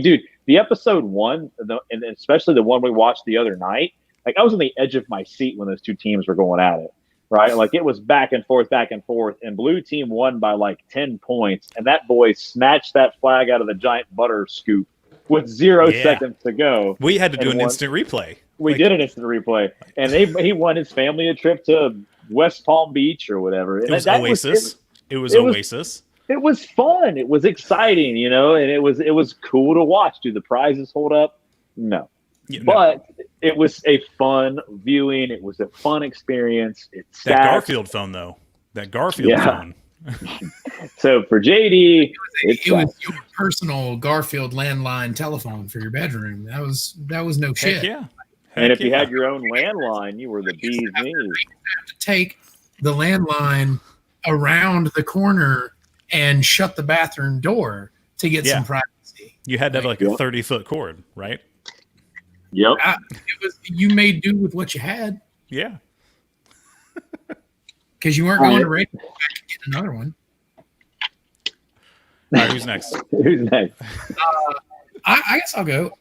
dude, the episode one, and especially the one we watched the other night, like I was on the edge of my seat when those two teams were going at it, right? Like it was back and forth, and blue team won by like 10 points, and that boy snatched that flag out of the giant butter scoop with 0 seconds to go. We had to do an instant replay. We did an instant replay, and he won his family a trip to West Palm Beach or whatever. And it was Oasis. It was Oasis. It was fun. It was exciting, and it was cool to watch. Do the prizes hold up? No. Yeah, but it was a fun viewing. It was a fun experience. That Garfield phone, though. That Garfield phone. So for JD, it was your personal Garfield landline telephone for your bedroom. That was no shit. Yeah. And if you had your own landline, you were the bee's knees. You have to take the landline around the corner and shut the bathroom door to get some privacy. You had to have like a 30-foot cord, right? Yep. You made do with what you had. Yeah. Because you weren't going to radio and get another one. All right, who's next? I guess I'll go.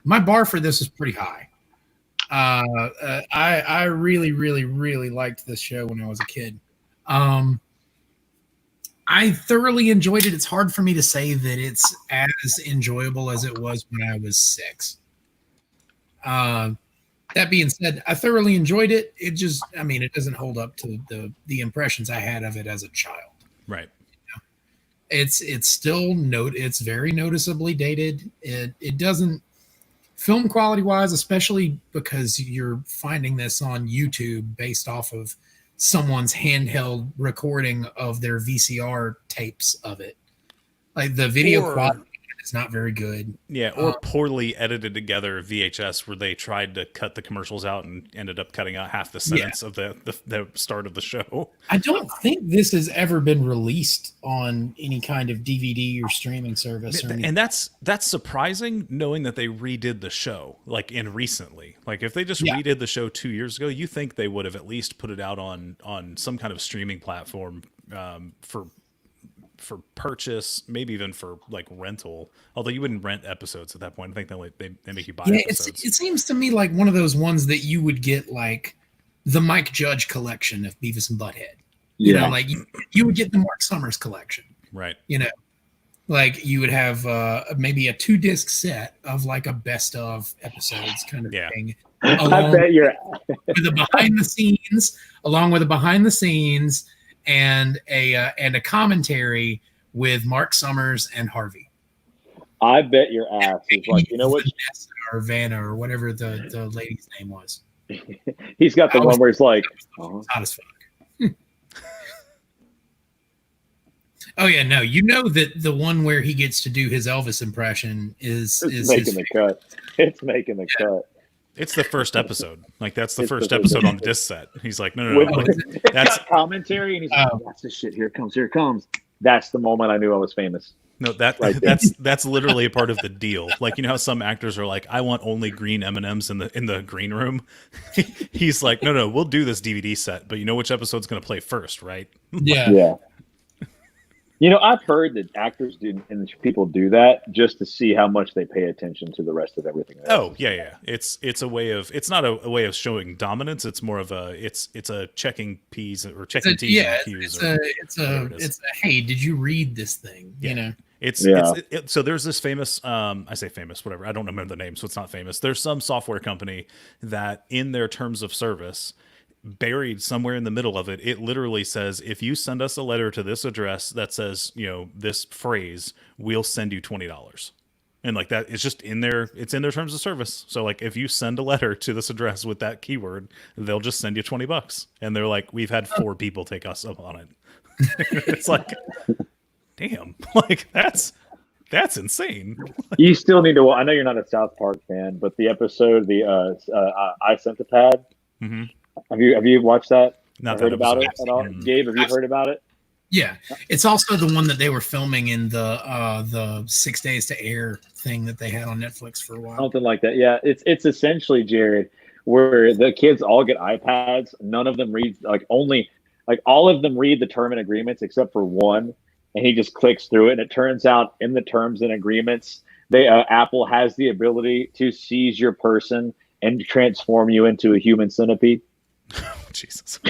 My bar for this is pretty high. I really, really, really liked this show when I was a kid. I thoroughly enjoyed it. It's hard for me to say that it's as enjoyable as it was when I was 6. That being said, I thoroughly enjoyed it. It just, it doesn't hold up to the impressions I had of it as a child. Right. It's still it's very noticeably dated. It doesn't, film quality wise, especially because you're finding this on YouTube based off of someone's handheld recording of their VCR tapes of it. Like the video quality is not very good. Yeah, or poorly edited together VHS where they tried to cut the commercials out and ended up cutting out half the sentence of the start of the show. I don't think this has ever been released on any kind of DVD or streaming service. And that's surprising, knowing that they redid the show recently. Like if they just redid the show 2 years ago, you think they would have at least put it out on some kind of streaming platform for purchase, maybe even for like rental. Although you wouldn't rent episodes at that point. I think they make you buy episodes. It seems to me like one of those ones that you would get like the Mike Judge collection of Beavis and Butthead. You know, like you would get the Marc Summers collection. Right. Like you would have maybe a 2-disc set of like a best of episodes kind of thing. I bet you're with a behind the scenes and a commentary with Marc Summers and Harvey. I bet your ass is like, you know what? Or Vanna or whatever the lady's name was. He's got the one where it's like, hot as fuck. Oh yeah, no, that the one where he gets to do his Elvis impression is making the cut. It's making the cut. It's the first episode. Like that's the first episode on the disc set. He's like, no. That's commentary, and he's like, "That's the shit. Here it comes." That's the moment I knew I was famous. No, that's literally a part of the deal. Like how some actors are like, I want only green M&Ms in the green room. He's like, no, we'll do this DVD set, but you know which episode's going to play first, right? Yeah. I've heard that actors do and people do that just to see how much they pay attention to the rest of everything else. Oh yeah. It's a way of, it's not a way of showing dominance. It's more of it's a checking P's or checking T's and Q's. It's a hey, did you read this thing? Yeah. So there's this famous, I say famous, whatever. I don't remember the name, so it's not famous. There's some software company that in their terms of service, buried somewhere in the middle of it, it literally says, if you send us a letter to this address that says, this phrase, we'll send you $20. And like that, it's just in there. It's in their terms of service. So like, if you send a letter to this address with that keyword, they'll just send you $20. And they're like, we've had 4 people take us up on it. It's like, damn, like that's insane. You still need to. I know you're not a South Park fan, but the episode, I Sent a Pad. Mm-hmm. Have you watched that? Not heard about it at all? Mm-hmm. Gabe, have you heard about it? Yeah, it's also the one that they were filming in the 6 days to air thing that they had on Netflix for a while. Something like that. Yeah, it's essentially, Jared, where the kids all get iPads. None of them read, all of them read the term and agreements except for one, and he just clicks through it. And it turns out in the terms and agreements, Apple has the ability to seize your person and transform you into a human centipede. Oh, Jesus.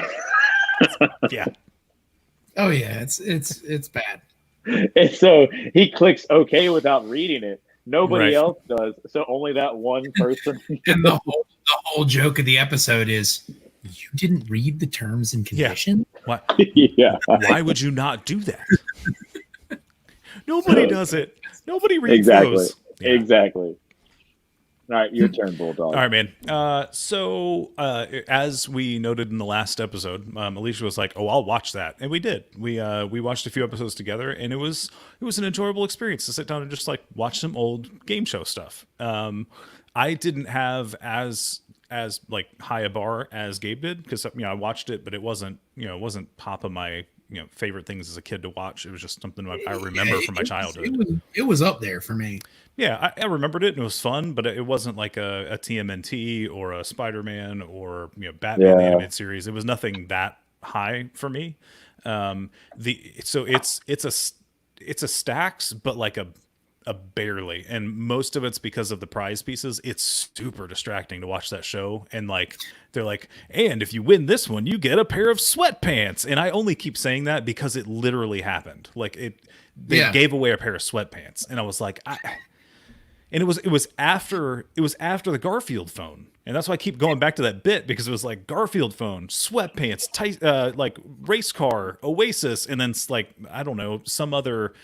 Yeah. Oh yeah, it's bad. And so he clicks OK without reading it. Nobody else does. So only that one person. And the whole joke of the episode is, you didn't read the terms and conditions? Yeah. Yeah. Why would you not do that? Nobody does it. Nobody reads those. Yeah. Exactly. All right, your turn, Bulldog. All right, man. So as we noted in the last episode, Alicia was like, "Oh, I'll watch that," and we did. We watched a few episodes together, and it was an enjoyable experience to sit down and just like watch some old game show stuff. I didn't have as like high a bar as Gabe did, because I watched it, but it wasn't top of my favorite things as a kid to watch. It was just something I remember from my childhood. It was up there for me. Yeah, I remembered it and it was fun, but it wasn't like a TMNT or a Spider-Man or Batman the animated series. It was nothing that high for me. So it's a stacks, but like a barely, and most of it's because of the prize pieces. It's super distracting to watch that show, and like they're like, and if you win this one, you get a pair of sweatpants, and I only keep saying that because it literally happened. Like they gave away a pair of sweatpants, and I was like, and it was after the Garfield phone. And that's why I keep going back to that bit, because it was like Garfield phone, sweatpants, like race car, Oasis, and then like, I don't know, some other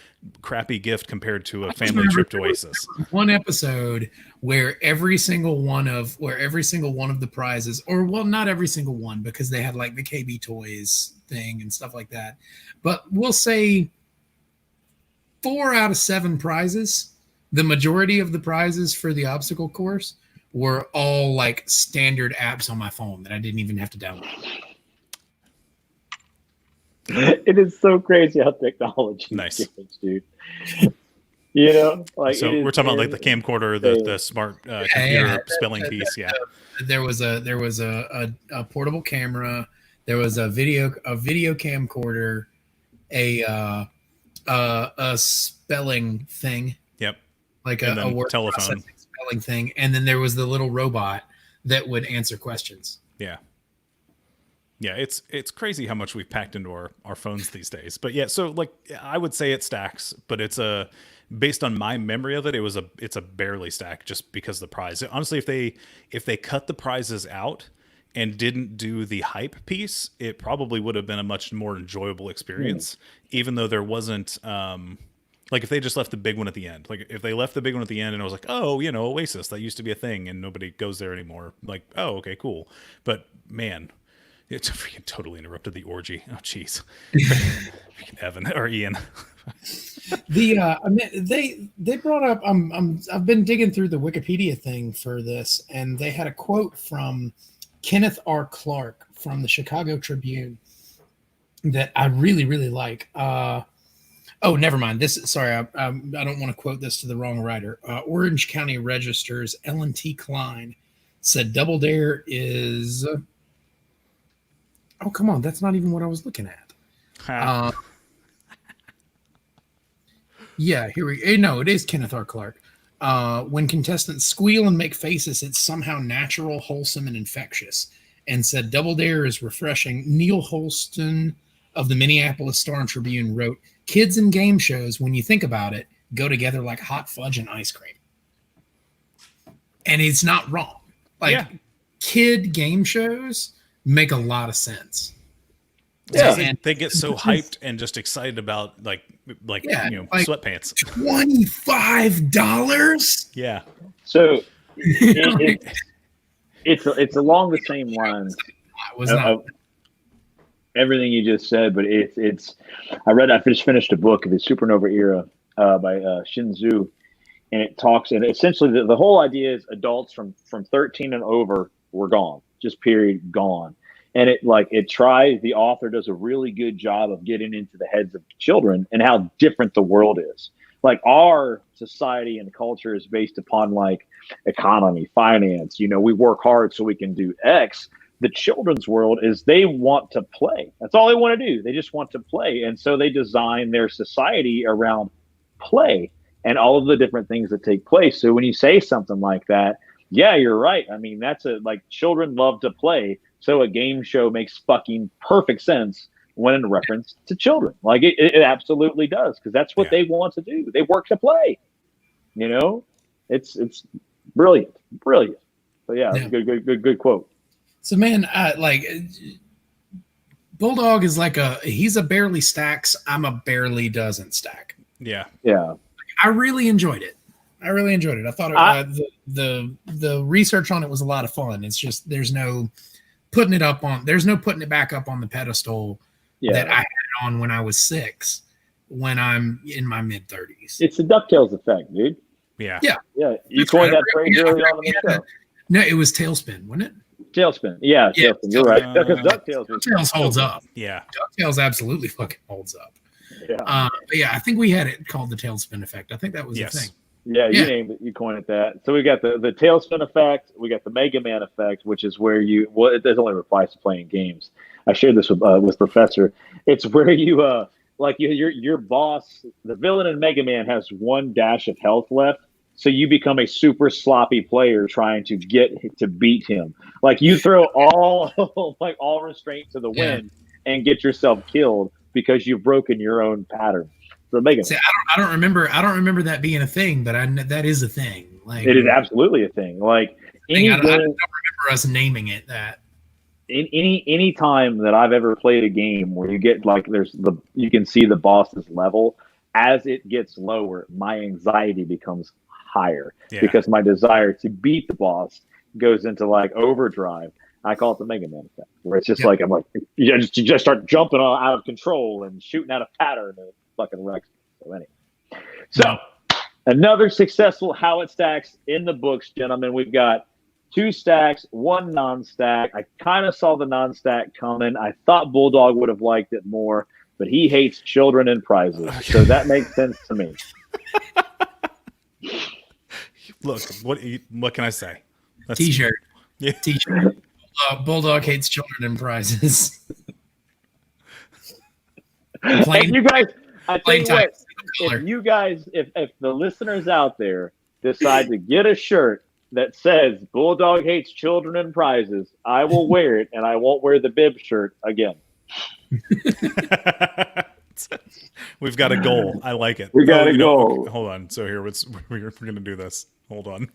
crappy gift compared to a family trip to Oasis. One episode where every single one of the prizes, or well, not every single one, because they had like the KB Toys thing and stuff like that. But we'll say 4 out of 7 prizes, the majority of the prizes for the obstacle course were all like standard apps on my phone that I didn't even have to download. It is so crazy how technology nice, dude. Like, so we're talking about like the camcorder, the smart computer spelling piece. Yeah, there was a portable camera, there was a video camcorder, a spelling thing. Yep, like a word telephone spelling thing, and then there was the little robot that would answer questions. Yeah, it's crazy how much we've packed into our phones these days. But yeah, so like I would say it stacks, but it's based on my memory of it, it's a barely stack, just because of the prize. Honestly, if they cut the prizes out and didn't do the hype piece, it probably would have been a much more enjoyable experience, even though there wasn't like if they just left the big one at the end. Like if they left the big one at the end and I was like, oh, Oasis, that used to be a thing and nobody goes there anymore. Like, oh, okay, cool. But man, it's freaking totally interrupted the orgy. Oh, jeez. Freaking Evan or Ian. They brought up, I've been digging through the Wikipedia thing for this, and they had a quote from Kenneth R. Clark from the Chicago Tribune that I really, really like. Oh, never mind. Sorry, I don't want to quote this to the wrong writer. Orange County Register's Ellen T. Klein said Double Dare is... oh, come on. That's not even what I was looking at. Yeah, here we no, it is Kenneth R. Clark. When contestants squeal and make faces, it's somehow natural, wholesome, and infectious. And said Double Dare is refreshing. Neil Holston of the Minneapolis Star and Tribune wrote, "Kids and game shows, when you think about it, go together like hot fudge and ice cream." And it's not wrong. Like kid game shows make a lot of sense. Yeah, and they get so hyped and just excited about like sweatpants. $25. Yeah. So it's along the same lines. Of everything you just said, but I just finished a book, The Supernova Era, by Shinzu, and it talks, and essentially the whole idea is adults from 13 and over were gone, just period, gone. And the author does a really good job of getting into the heads of children and how different the world is. Like our society and culture is based upon like economy, finance, we work hard so we can do X. The children's world is they want to play. That's all they want to do. They just want to play. And so they design their society around play and all of the different things that take place. So when you say something like that, yeah, you're right. I mean, children love to play. So a game show makes fucking perfect sense when in reference to children. Like it absolutely does, because that's what they want to do. They work to play. It's brilliant. So yeah. Good quote. So man, Bulldog is he's a barely stacks. I'm a barely doesn't stack. Yeah. Yeah. I really enjoyed it. I thought the research on it was a lot of fun. It's just there's no putting it back up on the pedestal that I had it on when I was 6, when I'm in my mid 30s. It's the DuckTales effect, dude. Yeah. You coined that phrase early on in the show. No, it was Tailspin, wasn't it? Tailspin. Yeah. Tailspin. You're right. Because DuckTales holds up. Yeah. DuckTales absolutely fucking holds up. Yeah. But yeah, I think we had it called the Tailspin effect. I think that was the thing. Yeah, you named it. You coined it that. So we got the Tailspin effect. We got the Mega Man effect, which is where it doesn't only applies to playing games. I shared this with Professor. It's where your boss, the villain in Mega Man, has 1 dash of health left. So you become a super sloppy player trying to get to beat him. Like you throw all restraint to the wind and get yourself killed because you've broken your own pattern. So Mega Man. See, I don't remember that being a thing, but that is a thing. Like it is absolutely a thing. Like I don't remember us naming it that. Any time that I've ever played a game where you get you can see the boss's level, as it gets lower, my anxiety becomes higher because my desire to beat the boss goes into overdrive. I call it the Mega Man effect, where it's just you just start jumping out of control and shooting out of pattern and it fucking wrecks. So anyway, another successful How It Stacks in the books, gentlemen. We've got 2 stacks, 1 non-stack. I kind of saw the non-stack coming. I thought Bulldog would have liked it more, but he hates children and prizes, so that makes sense to me. Look, what can I say? T-shirt. Yeah. T-shirt. Bulldog hates children and prizes. Plain, you guys, I tell you what, if the listeners out there decide to get a shirt that says Bulldog hates children and prizes, I will wear it, and I won't wear the bib shirt again. We've got a goal. I like it. We got a goal. Hold on. So here, we're going to do this. Hold on.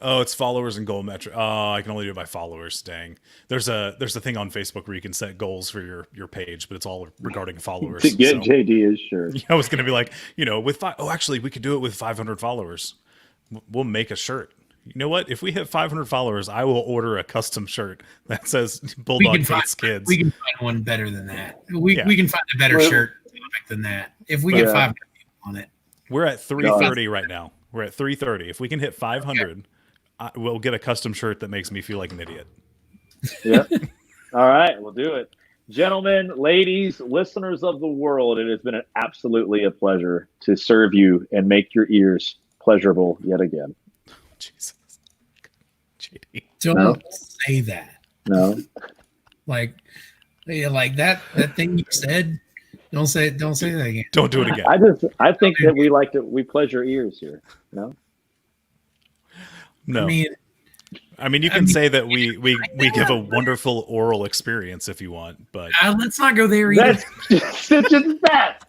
Oh, it's followers and goal metric. Oh, I can only do it by followers. Dang. There's a thing on Facebook where you can set goals for your page, but it's all regarding followers. To get JD his shirt. I was going to be like, with actually, we could do it with 500 followers. We'll make a shirt. You know what? If we hit 500 followers, I will order a custom shirt that says Bulldog hates kids. We can find one better than that. We can find a better shirt than that. If we get 500 people on it. We're at 330 right now. We're at 330. If we can hit 500, we'll get a custom shirt that makes me feel like an idiot. Yeah. All right, we'll do it. Gentlemen, ladies, listeners of the world, it has been absolutely a pleasure to serve you and make your ears pleasurable yet again. Jesus. JD. Don't say that. No. Like that thing you said Don't say that again. Don't do it again. I think that we pleasure ears here. No. No. I mean, you can say that we give a wonderful oral experience if you want, but let's not go there either. That's just that.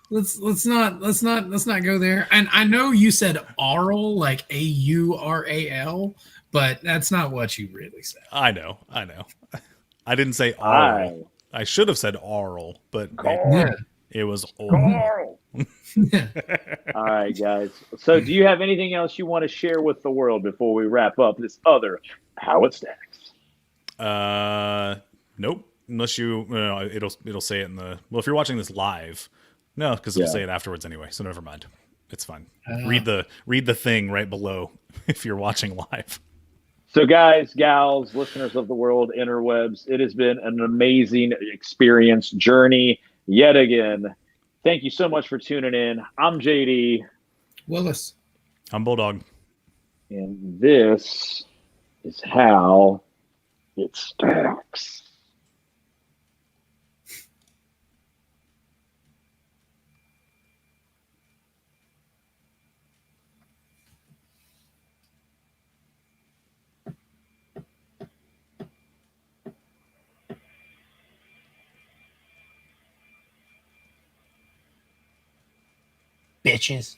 Let's not go there. And I know you said aural, like AURAL, but that's not what you really said. I know. I didn't say oral. I should have said oral, but it was oral. All right, guys. So, do you have anything else you want to share with the world before we wrap up this other How It Stacks? Nope. Unless it'll say it in the. Well, if you're watching this live, no, because it'll say it afterwards anyway. So never mind. It's fine. Read the thing right below if you're watching live. So, guys, gals, listeners of the world, interwebs, it has been an amazing experience, journey yet again. Thank you so much for tuning in. I'm JD. Willis. I'm Bulldog. And this is How It Stacks. Bitches.